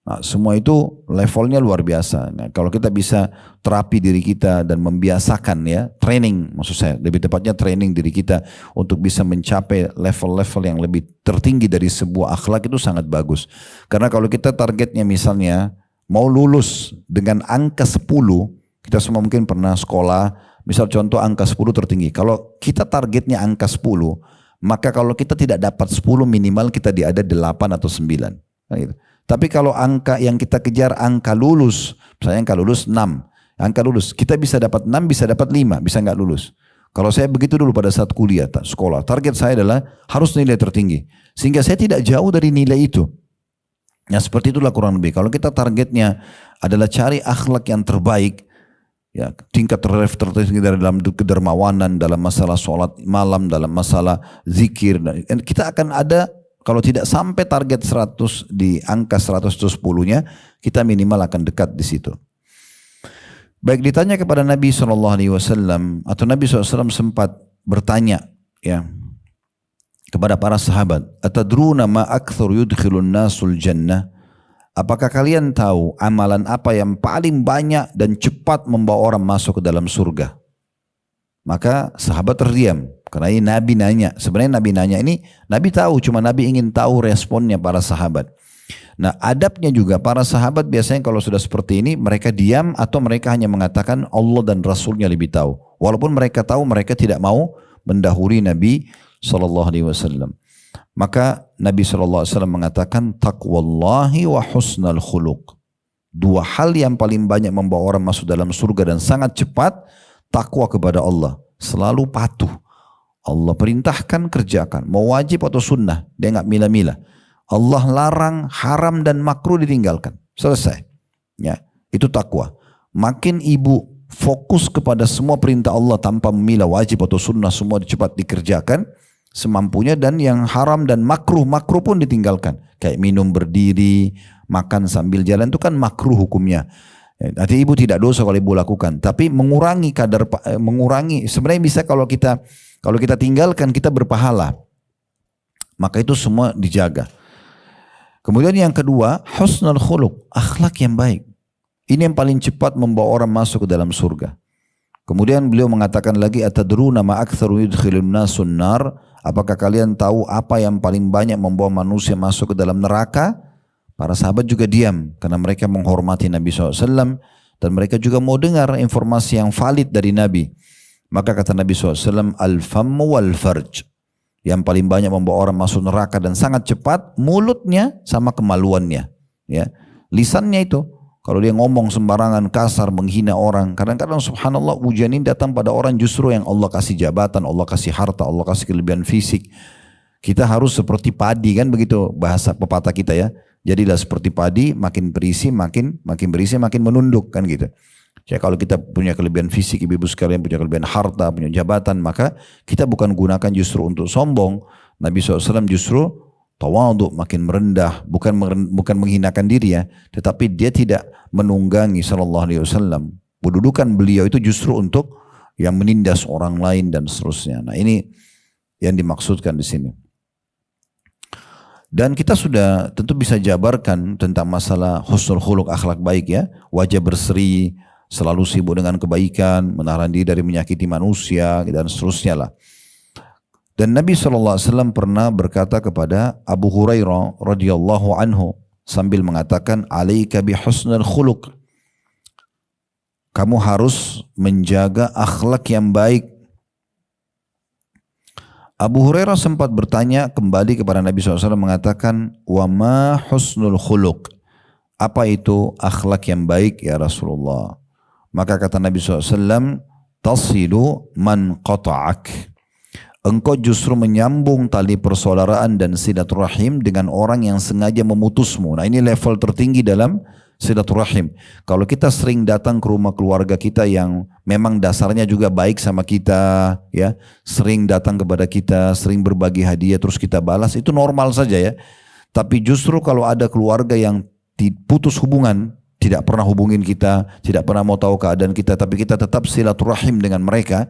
Speaker 1: Nah, semua itu levelnya luar biasa. Nah, kalau kita bisa terapi diri kita dan membiasakan ya, training maksud saya, lebih tepatnya training diri kita untuk bisa mencapai level-level yang lebih tertinggi dari sebuah akhlak, itu sangat bagus. Karena kalau kita targetnya misalnya mau lulus dengan angka 10, kita semua mungkin pernah sekolah, misal contoh angka 10 tertinggi. Kalau kita targetnya angka 10, maka kalau kita tidak dapat 10 minimal kita ada 8 atau 9. Nah, gitu. Tapi kalau angka yang kita kejar angka lulus, misalnya angka lulus 6, angka lulus, kita bisa dapat 6, bisa dapat 5, bisa nggak lulus. Kalau saya begitu dulu pada saat kuliah, sekolah, target saya adalah harus nilai tertinggi. Sehingga saya tidak jauh dari nilai itu. Ya seperti itulah kurang lebih. Kalau kita targetnya adalah cari akhlak yang terbaik, ya tingkat tertinggi dalam kedermawanan, dalam masalah sholat malam, dalam masalah zikir, kita akan ada, kalau tidak sampai target 100 di angka 110-nya, kita minimal akan dekat di situ. Baik, ditanya kepada Nabi SAW, atau Nabi SAW sempat bertanya ya kepada para sahabat, atadruna ma akthar yudkhilun nasul jannah? Apakah kalian tahu amalan apa yang paling banyak dan cepat membawa orang masuk ke dalam surga? Maka sahabat terdiam. Karena ini Nabi nanya. Sebenarnya Nabi nanya ini, Nabi tahu, cuma Nabi ingin tahu responnya para sahabat. Nah adabnya juga para sahabat biasanya kalau sudah seperti ini, mereka diam atau mereka hanya mengatakan Allah dan Rasulnya lebih tahu. Walaupun mereka tahu, mereka tidak mau mendahului Nabi SAW. Maka Nabi SAW mengatakan, taqwallahi wa husnal khuluq. Dua hal yang paling banyak membawa orang masuk dalam surga dan sangat cepat, takwa kepada Allah. Selalu patuh. Allah perintahkan, kerjakan. Mau wajib atau sunnah, dia nggak milah-milah. Allah larang, haram dan makruh ditinggalkan. Selesai. Ya, itu takwa. Makin ibu fokus kepada semua perintah Allah tanpa memilah wajib atau sunnah, semua cepat dikerjakan semampunya, dan yang haram dan makruh pun ditinggalkan. Kayak minum berdiri, makan sambil jalan itu kan makruh hukumnya. Artinya ibu tidak dosa kalau ibu lakukan, tapi mengurangi sebenarnya bisa kalau kita tinggalkan kita berpahala. Maka itu semua dijaga. Kemudian yang kedua, husnul khuluq, akhlak yang baik. Ini yang paling cepat membawa orang masuk ke dalam surga. Kemudian beliau mengatakan lagi, atadruna ma aktsaru yudkhilun nasun nar? Apakah kalian tahu apa yang paling banyak membawa manusia masuk ke dalam neraka? Para sahabat juga diam karena mereka menghormati Nabi SAW dan mereka juga mau dengar informasi yang valid dari Nabi. Maka kata Nabi SAW, al-fammu wal-farj. Yang paling banyak membawa orang masuk neraka dan sangat cepat, mulutnya sama kemaluannya. Ya, lisannya itu. Kalau dia ngomong sembarangan, kasar, menghina orang. Kadang-kadang subhanallah ujian ini datang pada orang justru yang Allah kasih jabatan, Allah kasih harta, Allah kasih kelebihan fisik. Kita harus seperti padi, kan begitu bahasa pepatah kita ya. Jadilah seperti padi, makin berisi, makin berisi, makin menunduk, kan gitu. Jadi kalau kita punya kelebihan fisik, ibu-ibu sekalian punya kelebihan harta, punya jabatan, maka kita bukan gunakan justru untuk sombong. Nabi SAW justru tawadhu, makin merendah, bukan menghinakan diri ya, tetapi dia tidak menunggangi sallallahu alaihi wasallam. Kedudukan beliau itu justru untuk yang menindas orang lain dan seterusnya. Nah, ini yang dimaksudkan di sini. Dan kita sudah tentu bisa jabarkan tentang masalah husnul khuluq, akhlak baik ya. Wajah berseri, selalu sibuk dengan kebaikan, menahan diri dari menyakiti manusia dan seterusnya lah. Dan Nabi SAW pernah berkata kepada Abu Hurairah radhiyallahu anhu sambil mengatakan, alaika bihusnul khuluq. Kamu harus menjaga akhlak yang baik. Abu Hurairah sempat bertanya kembali kepada Nabi SAW mengatakan, wa ma husnul khuluq. Apa itu akhlak yang baik ya Rasulullah? Maka kata Nabi SAW, tasilu man qata'ak. Engkau justru menyambung tali persaudaraan dan silaturahim dengan orang yang sengaja memutusmu. Nah, ini level tertinggi dalam silaturahim. Kalau kita sering datang ke rumah keluarga kita yang memang dasarnya juga baik sama kita, ya, sering datang kepada kita, sering berbagi hadiah terus kita balas, itu normal saja ya. Tapi justru kalau ada keluarga yang putus hubungan, tidak pernah hubungin kita, tidak pernah mau tahu keadaan kita, tapi kita tetap silaturahim dengan mereka.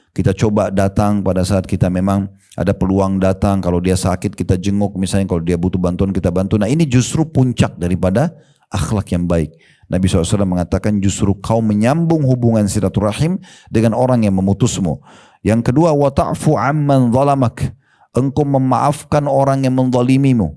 Speaker 1: Kita coba datang pada saat kita memang ada peluang datang. Kalau dia sakit kita jenguk, misalnya kalau dia butuh bantuan kita bantu. Nah, ini justru puncak daripada akhlak yang baik. Nabi SAW mengatakan justru kau menyambung hubungan silaturahim dengan orang yang memutusmu. Yang kedua, wa ta'fu amman zalamak. Engkau memaafkan orang yang menzalimimu.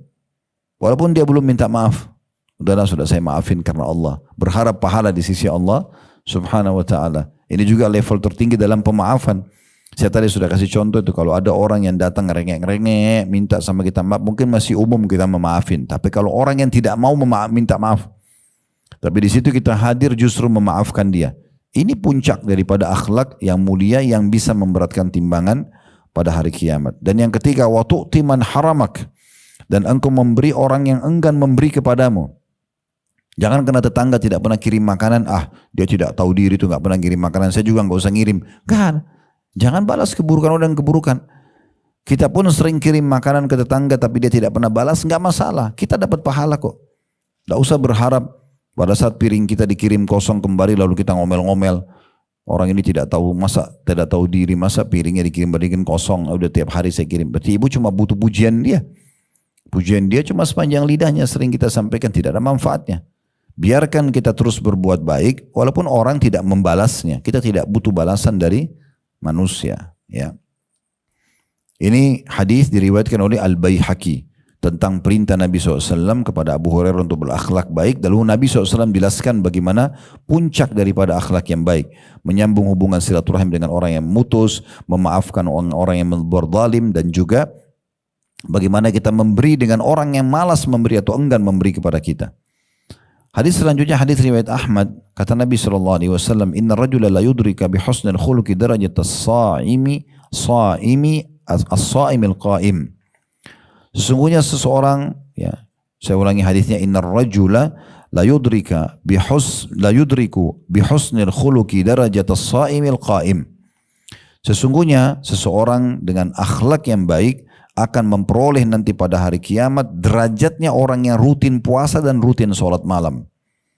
Speaker 1: Walaupun dia belum minta maaf. Udahlah, sudah saya maafin karena Allah. Berharap pahala di sisi Allah subhanahu wa ta'ala. Ini juga level tertinggi dalam pemaafan. Saya tadi sudah kasih contoh itu, kalau ada orang yang datang ngerengek-ngerengek, minta sama kita maaf, mungkin masih umum kita memaafin. Tapi kalau orang yang tidak mau minta maaf, tapi di situ kita hadir justru memaafkan dia. Ini puncak daripada akhlak yang mulia yang bisa memberatkan timbangan pada hari kiamat. Dan yang ketiga, wa tu'ti man haramak. Dan engkau memberi orang yang enggan memberi kepadamu. Jangan karena tetangga tidak pernah kirim makanan, dia tidak tahu diri tuh, nggak pernah kirim makanan, saya juga nggak usah ngirim. Kan? Jangan balas keburukan orang keburukan. Kita pun sering kirim makanan ke tetangga tapi dia tidak pernah balas, nggak masalah. Kita dapat pahala kok. Nggak usah berharap pada saat piring kita dikirim kosong kembali lalu kita ngomel-ngomel. Orang ini tidak tahu, masa tidak tahu diri, masa piringnya dikirim kosong, udah tiap hari saya kirim. Berarti ibu cuma butuh pujian dia. Pujian dia cuma sepanjang lidahnya, sering kita sampaikan, tidak ada manfaatnya. Biarkan kita terus berbuat baik walaupun orang tidak membalasnya. Kita tidak butuh balasan dari manusia, ya. Ini hadis diriwayatkan oleh Al-Baihaqi tentang perintah Nabi SAW kepada Abu Hurairah untuk berakhlak baik. Lalu Nabi SAW jelaskan bagaimana puncak daripada akhlak yang baik. Menyambung hubungan silaturahim dengan orang yang memutus, memaafkan orang yang berzalim, dan juga bagaimana kita memberi dengan orang yang malas memberi atau enggan memberi kepada kita. Hadis selanjutnya hadis riwayat Ahmad, kata Nabi SAW, Inna rajula la yudrika bihusnil khuluqi darajat as-sa'imil qa'im. Sesungguhnya seseorang, ya, saya ulangi hadisnya, Inna rajula la yudriku bihusnil khuluqi darajat as-sa'imil qa'im. Sesungguhnya seseorang dengan akhlak yang baik akan memperoleh nanti pada hari kiamat derajatnya orang yang rutin puasa dan rutin sholat malam.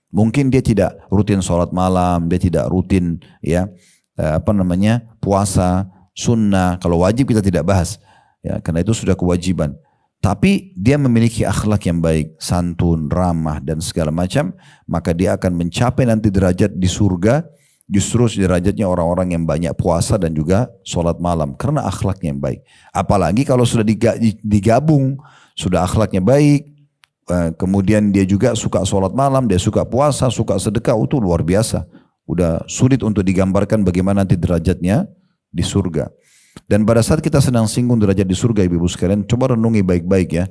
Speaker 1: Mungkin dia tidak rutin sholat malam, dia tidak rutin puasa sunnah. Kalau wajib kita tidak bahas, ya, karena itu sudah kewajiban. Tapi dia memiliki akhlak yang baik, santun, ramah dan segala macam, maka dia akan mencapai nanti derajat di surga. Justru derajatnya orang-orang yang banyak puasa dan juga sholat malam karena akhlaknya yang baik. Apalagi kalau sudah digabung, sudah akhlaknya baik, kemudian dia juga suka sholat malam, dia suka puasa, suka sedekah, itu luar biasa. Udah sulit untuk digambarkan bagaimana nanti derajatnya di surga. Dan pada saat kita sedang singgung derajat di surga, ibu-ibu sekalian, coba renungi baik-baik ya.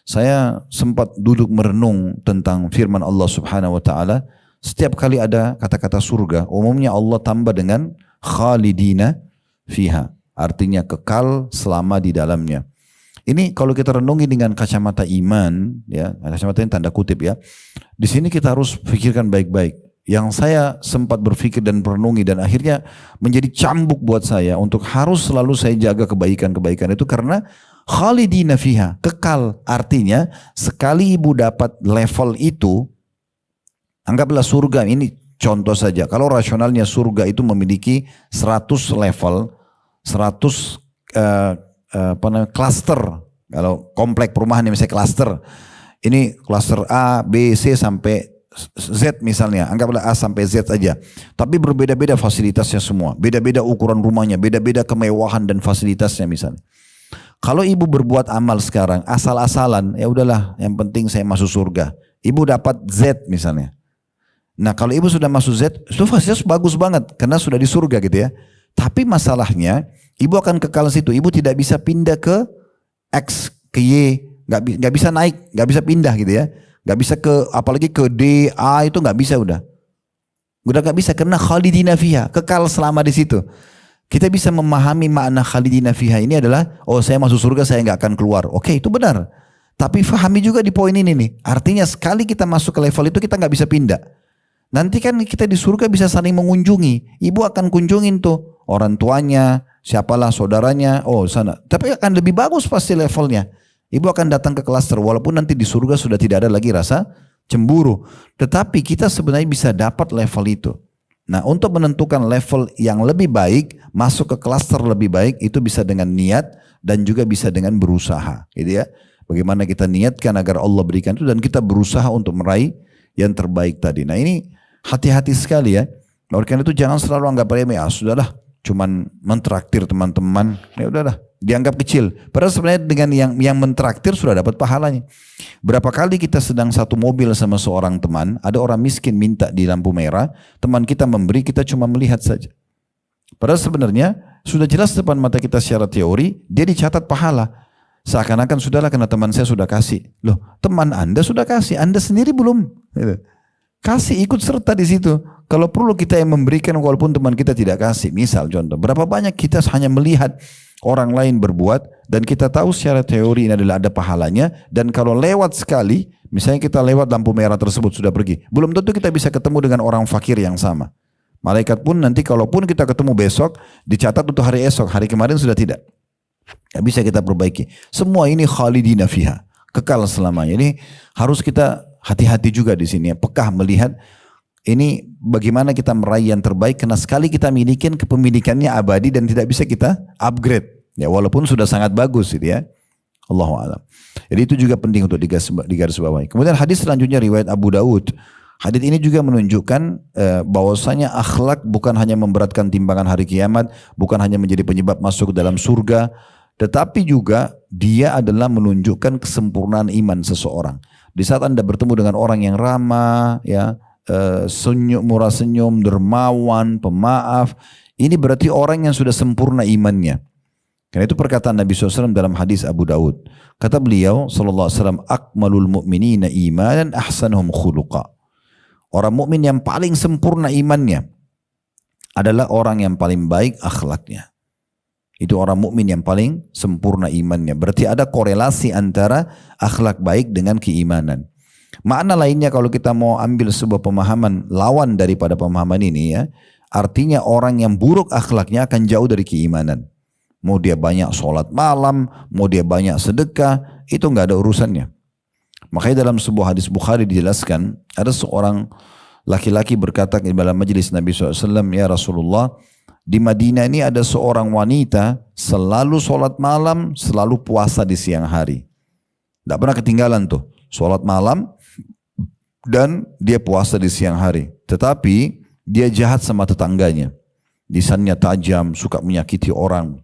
Speaker 1: Saya sempat duduk merenung tentang firman Allah Subhanahu wa taala. Setiap kali ada kata-kata surga, umumnya Allah tambah dengan khalidina fiha, artinya kekal selama di dalamnya. Ini kalau kita renungi dengan kacamata iman, ya, kacamata ini tanda kutip ya. Di sini kita harus pikirkan baik-baik. Yang saya sempat berpikir dan merenungi dan akhirnya menjadi cambuk buat saya untuk harus selalu saya jaga kebaikan-kebaikan itu karena khalidina fiha, kekal. Artinya sekali ibu dapat level itu, anggaplah surga ini contoh saja. Kalau rasionalnya surga itu memiliki 100 level, 100 cluster. Kalau komplek perumahan yang misalnya cluster. Ini cluster A, B, C sampai Z misalnya. Anggaplah A sampai Z aja. Tapi berbeda-beda fasilitasnya semua. Beda-beda ukuran rumahnya, beda-beda kemewahan dan fasilitasnya misalnya. Kalau ibu berbuat amal sekarang asal-asalan, ya udahlah, yang penting saya masuk surga. Ibu dapat Z misalnya. Nah kalau ibu sudah masuk Z, itu fasilitas bagus banget karena sudah di surga gitu ya. Tapi masalahnya ibu akan kekal situ. Ibu tidak bisa pindah ke X, ke Y, nggak bisa naik, nggak bisa pindah gitu ya. Nggak bisa ke, apalagi ke D, A itu nggak bisa udah nggak bisa karena khalidina fiha, kekal selama di situ. Kita bisa memahami makna khalidina fiha ini adalah, oh saya masuk surga saya nggak akan keluar. Oke, itu benar. Tapi fahami juga di poin ini nih. Artinya sekali kita masuk ke level itu kita nggak bisa pindah. Nanti kan kita di surga bisa saling mengunjungi. Ibu akan kunjungin tuh orang tuanya, siapalah saudaranya, oh sana. Tapi akan lebih bagus pasti levelnya. Ibu akan datang ke klaster walaupun nanti di surga sudah tidak ada lagi rasa cemburu. Tetapi kita sebenarnya bisa dapat level itu. Nah untuk menentukan level yang lebih baik, masuk ke klaster lebih baik, itu bisa dengan niat dan juga bisa dengan berusaha. Gitu ya. Bagaimana kita niatkan agar Allah berikan itu dan kita berusaha untuk meraih yang terbaik tadi. Nah ini hati-hati sekali ya. Oleh karena itu jangan selalu anggap remeh, sudahlah cuman mentraktir teman-teman, ya udahlah dianggap kecil. Padahal sebenarnya dengan yang mentraktir sudah dapat pahalanya. Berapa kali kita sedang satu mobil sama seorang teman, ada orang miskin minta di lampu merah, teman kita memberi, kita cuma melihat saja. Padahal sebenarnya sudah jelas depan mata kita secara teori, dia dicatat pahala. Seakan-akan sudahlah karena teman saya sudah kasih. Loh, teman Anda sudah kasih, Anda sendiri belum. Kasih, ikut serta di situ. Kalau perlu kita yang memberikan walaupun teman kita tidak kasih. Misal contoh, berapa banyak kita hanya melihat orang lain berbuat dan kita tahu secara teori ini adalah ada pahalanya, dan kalau lewat sekali, misalnya kita lewat lampu merah tersebut sudah pergi, belum tentu kita bisa ketemu dengan orang fakir yang sama. Malaikat pun nanti kalaupun kita ketemu besok, dicatat untuk hari esok, hari kemarin sudah tidak. Ya bisa kita perbaiki. Semua ini khalidina fiha, kekal selamanya. Ini harus kita hati-hati juga di sini, pekah melihat ini bagaimana kita meraih yang terbaik, karena sekali kita milikin kepemilikannya abadi dan tidak bisa kita upgrade. Ya walaupun sudah sangat bagus gitu ya. Allahu a'lam. Jadi itu juga penting untuk digarisbawahi. Kemudian hadis selanjutnya riwayat Abu Daud. Hadis ini juga menunjukkan bahwasanya akhlak bukan hanya memberatkan timbangan hari kiamat, bukan hanya menjadi penyebab masuk ke dalam surga, tetapi juga dia adalah menunjukkan kesempurnaan iman seseorang. Di saat Anda bertemu dengan orang yang ramah, ya, senyum, murah senyum, dermawan, pemaaf, ini berarti orang yang sudah sempurna imannya. Karena itu perkataan Nabi SAW dalam hadis Abu Daud. Kata beliau SAW, akmalul mu'minina imanan ahsanuhum khuluqa. Orang mukmin yang paling sempurna imannya adalah orang yang paling baik akhlaknya. Itu orang mukmin yang paling sempurna imannya. Berarti ada korelasi antara akhlak baik dengan keimanan. Makna lainnya kalau kita mau ambil sebuah pemahaman lawan daripada pemahaman ini ya, artinya orang yang buruk akhlaknya akan jauh dari keimanan. Mau dia banyak sholat malam, mau dia banyak sedekah, itu nggak ada urusannya. Makanya dalam sebuah hadis Bukhari dijelaskan, ada seorang laki-laki berkata di dalam majelis Nabi SAW, ya Rasulullah, di Madinah ini ada seorang wanita selalu sholat malam, selalu puasa di siang hari. Tidak pernah ketinggalan tuh, sholat malam dan dia puasa di siang hari. Tetapi dia jahat sama tetangganya. Lisannya tajam, suka menyakiti orang.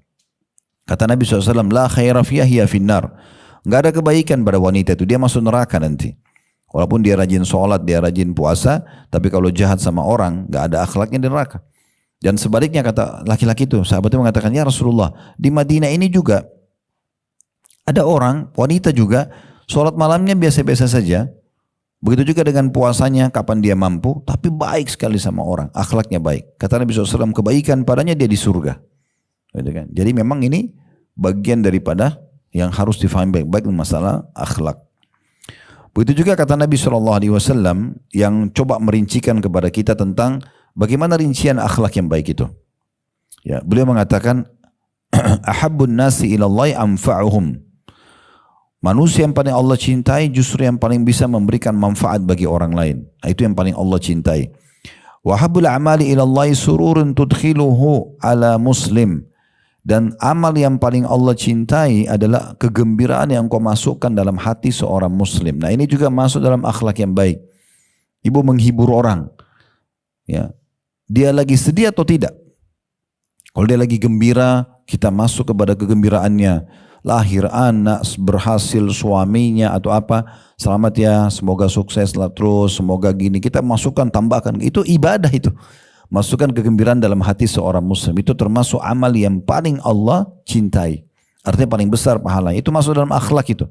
Speaker 1: Kata Nabi SAW, la khaira fiyah hiya finnar. Nggak ada kebaikan pada wanita itu, dia masuk neraka nanti. Walaupun dia rajin sholat, dia rajin puasa, tapi kalau jahat sama orang, nggak ada akhlaknya di neraka. Dan sebaliknya kata laki-laki itu, sahabatnya mengatakan, ya Rasulullah, di Madinah ini juga ada orang, wanita juga, sholat malamnya biasa-biasa saja. Begitu juga dengan puasanya, kapan dia mampu, tapi baik sekali sama orang, akhlaknya baik. Kata Nabi SAW, kebaikan padanya dia di surga. Gitu kan? Jadi memang ini bagian daripada yang harus difahami baik-baik masalah akhlak. Begitu juga kata Nabi SAW yang coba merincikan kepada kita tentang bagaimana rincian akhlak yang baik itu. Ya, beliau mengatakan, ahabbun nasi ilallahi anfa'uhum. Manusia yang paling Allah cintai justru yang paling bisa memberikan manfaat bagi orang lain. Itu yang paling Allah cintai. Wa habbul a'mali ilallahi sururun tudkhiluhu ala muslim. Dan amal yang paling Allah cintai adalah kegembiraan yang kau masukkan dalam hati seorang muslim. Nah ini juga masuk dalam akhlak yang baik. Ibu menghibur orang. Ya, dia lagi sedih atau tidak? Kalau dia lagi gembira, kita masuk kepada kegembiraannya. Lahir anak, berhasil suaminya atau apa. Selamat ya, semoga sukses lah terus, semoga gini. Kita masukkan, tambahkan. Itu ibadah itu. Masukkan kegembiraan dalam hati seorang muslim. Itu termasuk amal yang paling Allah cintai. Artinya paling besar pahalanya. Itu masuk dalam akhlak itu.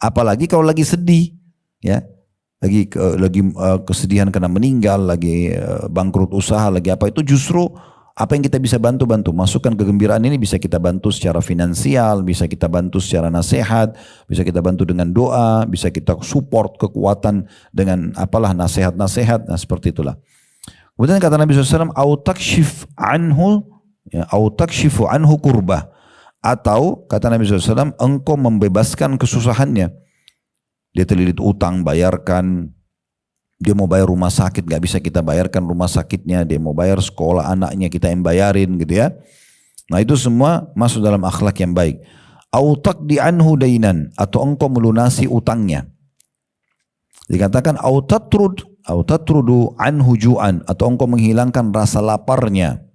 Speaker 1: Apalagi kalau lagi sedih. Ya, lagi kesedihan karena meninggal, lagi bangkrut usaha, lagi apa. Itu justru apa yang kita bisa bantu-bantu. Masukkan kegembiraan ini bisa kita bantu secara finansial, bisa kita bantu secara nasihat, bisa kita bantu dengan doa, bisa kita support kekuatan dengan apalah nasihat-nasihat. Nah seperti itulah. Kemudian kata Nabi SAW, au takshif anhu, ya, au takshifu anhu kurbah. Atau kata Nabi SAW, engkau membebaskan kesusahannya. Dia terlilit utang, bayarkan. Dia mau bayar rumah sakit, gak bisa kita bayarkan rumah sakitnya. Dia mau bayar sekolah anaknya, kita yang bayarin gitu ya. Nah itu semua masuk dalam akhlak yang baik. Au taqdi anhu dainan, atau engkau melunasi utangnya. Dikatakan au tatrudu anhu ju'an, atau engkau menghilangkan rasa laparnya.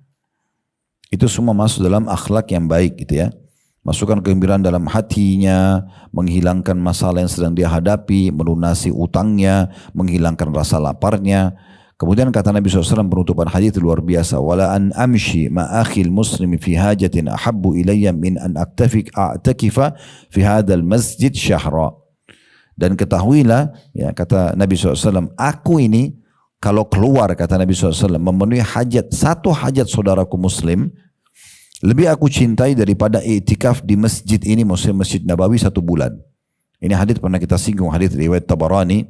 Speaker 1: Itu semua masuk dalam akhlak yang baik gitu ya. Masukkan kegembiraan dalam hatinya, menghilangkan masalah yang sedang dia hadapi, melunasi utangnya, menghilangkan rasa laparnya. Kemudian kata Nabi SAW penutupan hadis luar biasa, wala an amshi ma'akhil muslimi fi hajatin ahabbu ilayya min an a'takifa fi hadzal masjid syahra. Dan ketahuilah, ya, kata Nabi SAW, aku ini kalau keluar, kata Nabi SAW, memenuhi hajat, satu hajat saudaraku muslim, lebih aku cintai daripada i'tikaf di masjid ini, maksudnya Masjid Nabawi 1 bulan. Ini hadis pernah kita singgung, hadis riwayat Tabarani,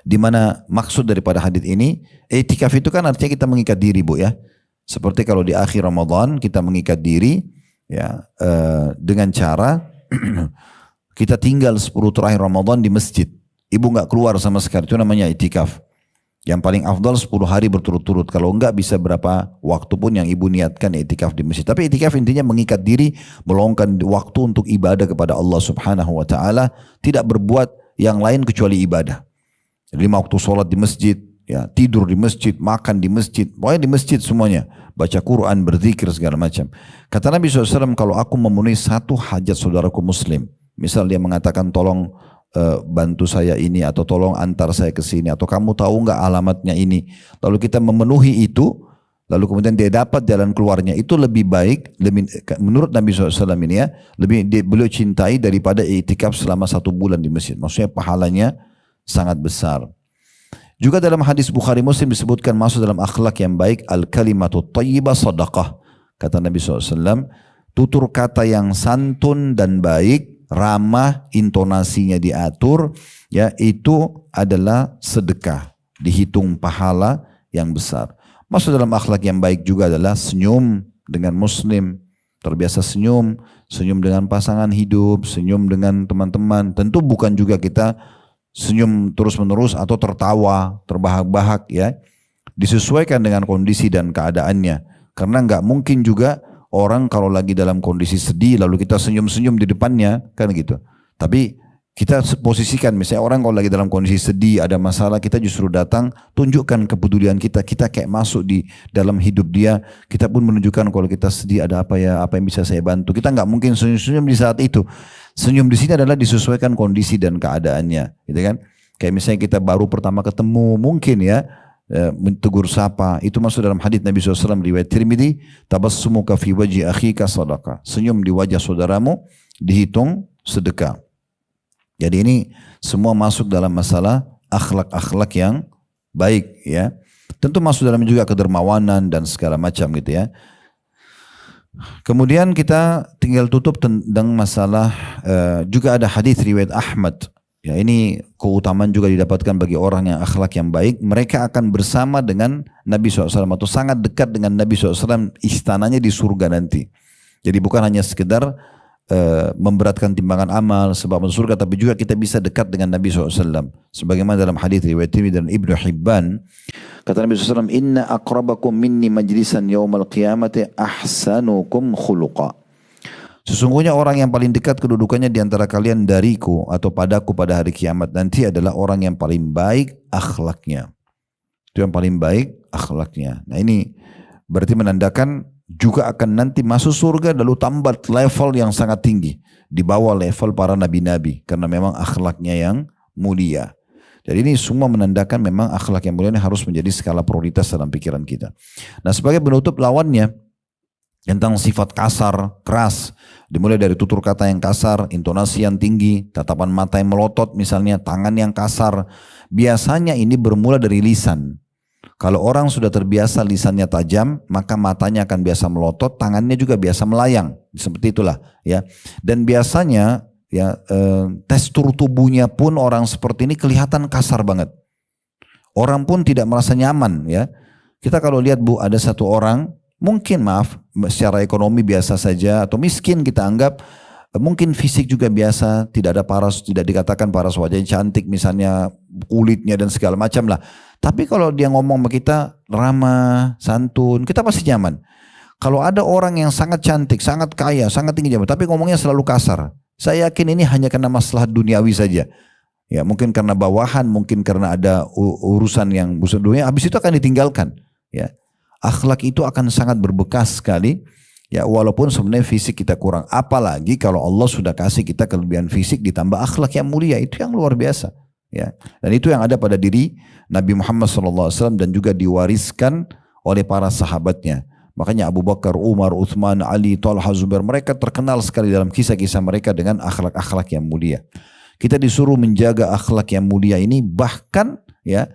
Speaker 1: di mana maksud daripada hadis ini, i'tikaf itu kan artinya kita mengikat diri, Bu ya. Seperti kalau di akhir Ramadan kita mengikat diri, ya, dengan cara kita tinggal 10 terakhir Ramadan di masjid. Ibu nggak keluar sama sekali. Itu namanya itikaf. Yang paling afdal 10 hari berturut-turut. Kalau enggak bisa berapa waktu pun yang ibu niatkan itikaf di masjid. Tapi itikaf intinya mengikat diri, meluangkan waktu untuk ibadah kepada Allah Subhanahu wa taala, tidak berbuat yang lain kecuali ibadah. Jadi 5 waktu sholat di masjid, ya, tidur di masjid, makan di masjid, pokoknya di masjid semuanya. Baca Quran, berzikir segala macam. Kata Nabi SAW, kalau aku memenuhi satu hajat saudaraku muslim, misal dia mengatakan tolong bantu saya ini, atau tolong antar saya ke sini, atau kamu tahu nggak alamatnya ini, lalu kita memenuhi itu, lalu kemudian dia dapat jalan keluarnya, itu lebih baik, menurut Nabi SAW ini ya, beliau cintai daripada i'tikaf selama 1 bulan di masjid. Maksudnya pahalanya sangat besar. Juga dalam hadis Bukhari Muslim disebutkan masuk dalam akhlak yang baik, al-kalimatut thayyibah sadaqah. Kata Nabi SAW, tutur kata yang santun dan baik, ramah, intonasinya diatur, ya itu adalah sedekah, dihitung pahala yang besar. Masuk dalam akhlak yang baik juga adalah senyum dengan muslim, terbiasa senyum, senyum dengan pasangan hidup, senyum dengan teman-teman. Tentu bukan juga kita senyum terus-menerus atau tertawa, terbahak-bahak ya. Disesuaikan dengan kondisi dan keadaannya. Karena nggak mungkin juga orang kalau lagi dalam kondisi sedih lalu kita senyum-senyum di depannya, kan gitu. Tapi kita posisikan misalnya orang kalau lagi dalam kondisi sedih, ada masalah, kita justru datang, tunjukkan kepedulian kita, kita kayak masuk di dalam hidup dia, kita pun menunjukkan kalau kita sedih ada apa ya, apa yang bisa saya bantu. Kita nggak mungkin senyum-senyum di saat itu. Senyum di sini adalah disesuaikan kondisi dan keadaannya, gitu kan? Kayak misalnya kita baru pertama ketemu, mungkin ya, tegur sapa, itu masuk dalam hadits Nabi SAW riwayat Tirmidzi, tabassumuka fi wajhi akhika sadaqah. Senyum di wajah saudaramu dihitung sedekah. Jadi ini semua masuk dalam masalah akhlak-akhlak yang baik ya. Tentu masuk dalam juga kedermawanan dan segala macam gitu ya. Kemudian kita tinggal tutup tentang masalah juga ada hadis riwayat Ahmad. Ya ini keutamaan juga didapatkan bagi orang yang akhlak yang baik. Mereka akan bersama dengan Nabi SAW atau sangat dekat dengan Nabi SAW, istananya di surga nanti. Jadi bukan hanya sekedar memberatkan timbangan amal sebab masuk surga, tapi juga kita bisa dekat dengan Nabi SAW. Sebagaimana dalam hadis riwayat Tirmidzi dan Ibnu Hibban, kata Nabi SAW, inna aqrabakum minni majlisan yaumal qiyamati ahsanukum khuluqa. Sesungguhnya orang yang paling dekat kedudukannya di antara kalian dariku atau padaku pada hari kiamat nanti adalah orang yang paling baik akhlaknya. Itu yang paling baik akhlaknya. Nah ini berarti menandakan juga akan nanti masuk surga lalu tambah level yang sangat tinggi di bawah level para nabi-nabi karena memang akhlaknya yang mulia. Jadi ini semua menandakan memang akhlak yang mulia ini harus menjadi skala prioritas dalam pikiran kita. Nah sebagai penutup lawannya tentang sifat kasar, keras, dimulai dari tutur kata yang kasar, intonasi yang tinggi, tatapan mata yang melotot misalnya, tangan yang kasar. Biasanya ini bermula dari lisan. Kalau orang sudah terbiasa lisannya tajam, maka matanya akan biasa melotot, tangannya juga biasa melayang, seperti itulah ya. Dan biasanya ya tekstur tubuhnya pun orang seperti ini kelihatan kasar banget. Orang pun tidak merasa nyaman ya. Kita kalau lihat Bu, ada satu orang, mungkin maaf secara ekonomi biasa saja atau miskin kita anggap, mungkin fisik juga biasa, tidak ada paras, tidak dikatakan paras wajahnya cantik misalnya, kulitnya dan segala macam lah. Tapi kalau dia ngomong sama kita ramah, santun, kita pasti nyaman. Kalau ada orang yang sangat cantik, sangat kaya, sangat tinggi jabatan, tapi ngomongnya selalu kasar, saya yakin ini hanya karena masalah duniawi saja. Ya mungkin karena bawahan, mungkin karena ada urusan yang busuk dunia, habis itu akan ditinggalkan. Ya, akhlak itu akan sangat berbekas sekali. Ya walaupun sebenarnya fisik kita kurang, apalagi kalau Allah sudah kasih kita kelebihan fisik ditambah akhlak yang mulia, itu yang luar biasa. Ya, dan itu yang ada pada diri Nabi Muhammad SAW dan juga diwariskan oleh para sahabatnya. Makanya Abu Bakar, Umar, Uthman, Ali, Talha, Zubair, mereka terkenal sekali dalam kisah-kisah mereka dengan akhlak-akhlak yang mulia. Kita disuruh menjaga akhlak yang mulia ini bahkan ya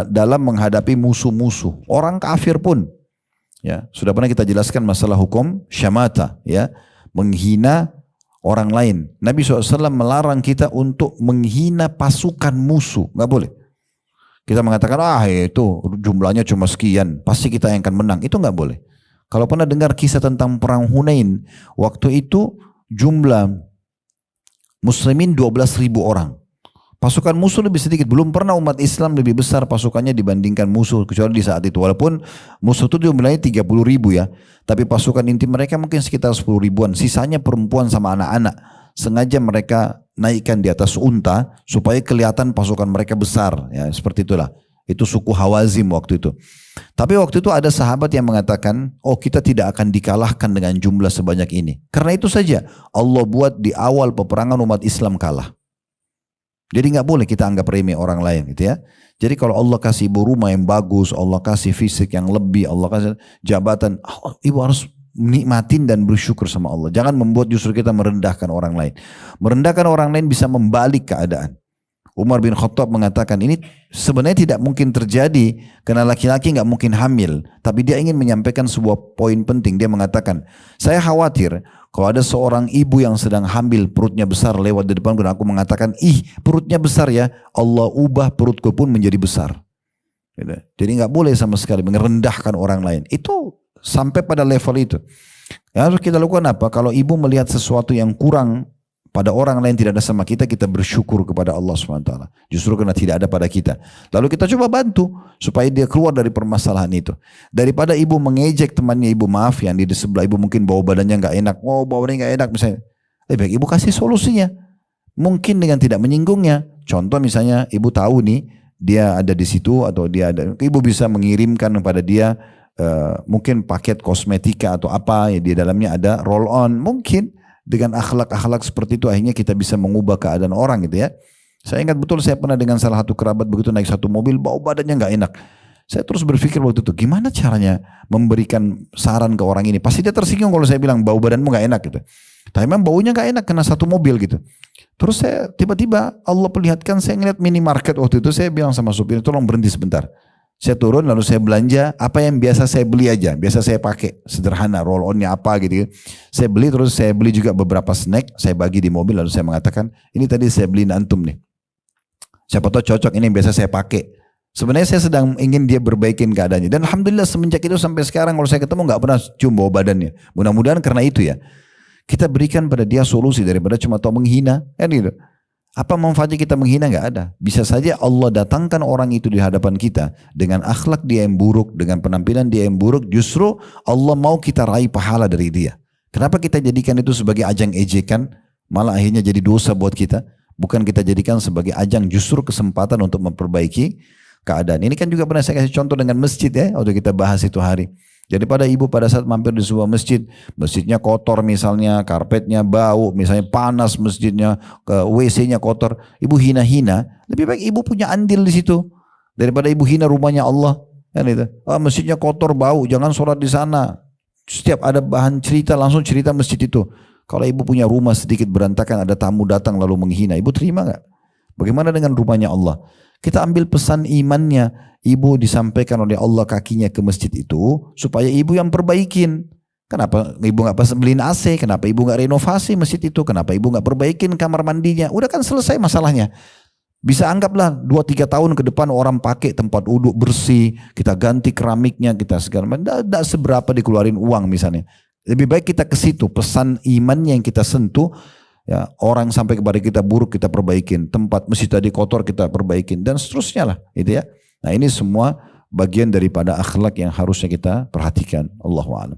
Speaker 1: dalam menghadapi musuh-musuh orang kafir pun. Ya, sudah pernah kita jelaskan masalah hukum syamata, ya, menghina orang lain. Nabi SAW melarang kita untuk menghina pasukan musuh, nggak boleh. Kita mengatakan, itu jumlahnya cuma sekian, pasti kita yang akan menang. Itu nggak boleh. Kalau pernah dengar kisah tentang perang Hunain, waktu itu jumlah muslimin 12.000 orang. Pasukan musuh lebih sedikit. Belum pernah umat Islam lebih besar pasukannya dibandingkan musuh. Kecuali di saat itu. Walaupun musuh itu jumlahnya 30.000 ya. Tapi pasukan inti mereka mungkin sekitar 10 ribuan. Sisanya perempuan sama anak-anak. Sengaja mereka naikkan di atas unta. Supaya kelihatan pasukan mereka besar. Ya, seperti itulah. Itu suku Hawazim waktu itu. Tapi waktu itu ada sahabat yang mengatakan, kita tidak akan dikalahkan dengan jumlah sebanyak ini. Karena itu saja Allah buat di awal peperangan umat Islam kalah. Jadi nggak boleh kita anggap remeh orang lain gitu ya. Jadi kalau Allah kasih ibu rumah yang bagus, Allah kasih fisik yang lebih, Allah kasih jabatan, ibu harus nikmatin dan bersyukur sama Allah. Jangan membuat justru kita merendahkan orang lain. Merendahkan orang lain bisa membalik keadaan. Umar bin Khattab mengatakan ini sebenarnya tidak mungkin terjadi karena laki-laki nggak mungkin hamil. Tapi dia ingin menyampaikan sebuah poin penting. Dia mengatakan, saya khawatir kalau ada seorang ibu yang sedang hamil perutnya besar lewat di depan dan aku mengatakan, ih perutnya besar ya, Allah ubah perutku pun menjadi besar. Jadi nggak boleh sama sekali merendahkan orang lain. Itu sampai pada level itu. Yang harus kita lakukan apa? Kalau ibu melihat sesuatu yang kurang pada orang lain tidak ada sama kita, kita bersyukur kepada Allah SWT. Justru karena tidak ada pada kita. Lalu kita coba bantu supaya dia keluar dari permasalahan itu. Daripada ibu mengejek temannya ibu, maaf yang di sebelah ibu mungkin bau badannya nggak enak. Oh bau badannya nggak enak misalnya. Lebih baik ibu kasih solusinya. Mungkin dengan tidak menyinggungnya. Contoh misalnya ibu tahu nih dia ada di situ atau dia ada. Ibu bisa mengirimkan kepada dia mungkin paket kosmetika atau apa ya di dalamnya ada roll on mungkin. Dengan akhlak-akhlak seperti itu akhirnya kita bisa mengubah keadaan orang gitu ya. Saya ingat betul saya pernah dengan salah satu kerabat begitu naik satu mobil bau badannya nggak enak. Saya terus berpikir waktu itu gimana caranya memberikan saran ke orang ini. Pasti dia tersinggung kalau saya bilang bau badanmu nggak enak gitu. Tapi memang baunya nggak enak kena satu mobil gitu. Terus saya tiba-tiba Allah perlihatkan saya ngeliat minimarket waktu itu saya bilang sama supir tolong berhenti sebentar. Saya turun lalu saya belanja apa yang biasa saya beli aja, biasa saya pakai sederhana roll onnya apa gitu. Saya beli terus saya beli juga beberapa snack, saya bagi di mobil lalu saya mengatakan ini tadi saya beliin antum nih. Siapa tahu cocok ini yang biasa saya pakai. Sebenarnya saya sedang ingin dia berbaikin keadaannya dan alhamdulillah semenjak itu sampai sekarang kalau saya ketemu nggak pernah cium bau badannya. Mudah-mudahan karena itu ya kita berikan pada dia solusi daripada cuma tahu menghina kan gitu. Apa manfaatnya kita menghina? Nggak ada. Bisa saja Allah datangkan orang itu di hadapan kita dengan akhlak dia yang buruk, dengan penampilan dia yang buruk. Justru Allah mau kita raih pahala dari dia. Kenapa kita jadikan itu sebagai ajang ejekan? Malah akhirnya jadi dosa buat kita. Bukan kita jadikan sebagai ajang justru kesempatan untuk memperbaiki keadaan. Ini kan juga pernah saya kasih contoh dengan masjid ya. Waktu kita bahas itu hari. Daripada ibu pada saat mampir di sebuah masjid, masjidnya kotor misalnya, karpetnya bau, misalnya panas masjidnya, WC-nya kotor, ibu hina-hina, lebih baik ibu punya andil di situ daripada ibu hina rumahnya Allah. Kan itu. Oh, masjidnya kotor bau, jangan sholat di sana. Setiap ada bahan cerita langsung cerita masjid itu. Kalau ibu punya rumah sedikit berantakan, ada tamu datang lalu menghina, ibu terima nggak? Bagaimana dengan rumahnya Allah? Kita ambil pesan imannya, ibu disampaikan oleh Allah kakinya ke masjid itu supaya ibu yang perbaikin. Kenapa ibu nggak pas beliin AC? Kenapa ibu nggak renovasi masjid itu? Kenapa ibu nggak perbaikin kamar mandinya? Udah kan selesai masalahnya. Bisa anggaplah 2-3 tahun ke depan orang pakai tempat wudhu bersih, kita ganti keramiknya, kita segala macam. Tidak seberapa dikeluarin uang misalnya. Lebih baik kita ke situ, pesan imannya yang kita sentuh. Ya, orang sampai kepada kita buruk kita perbaikin, tempat masjid tadi kotor kita perbaikin dan seterusnya lah, gitu ya. Nah ini semua bagian daripada akhlak yang harusnya kita perhatikan. Allahu a'lam.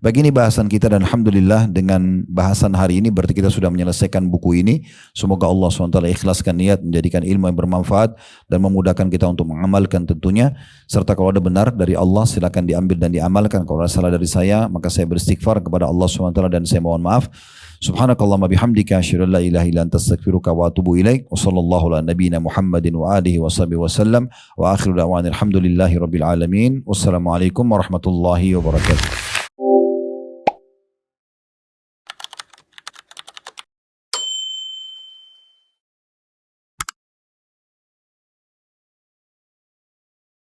Speaker 1: Begini bahasan kita dan alhamdulillah dengan bahasan hari ini berarti kita sudah menyelesaikan buku ini. Semoga Allah SWT ikhlaskan niat menjadikan ilmu yang bermanfaat dan memudahkan kita untuk mengamalkan tentunya. Serta kalau ada benar dari Allah silakan diambil dan diamalkan. Kalau ada salah dari saya maka saya beristighfar kepada Allah SWT dan saya mohon maaf. Subhanakallahumma bihamdika asyhadu an la ilaha illa anta astaghfiruka wa atubu ilaik. Wa sallallahu ala nabiyyina Muhammadin wa alihi wa sahbihi wasallam. Wa akhiru da'wana alhamdulillahi rabbil alamin. Wassalamualaikum warahmatullahi wabarakatuh.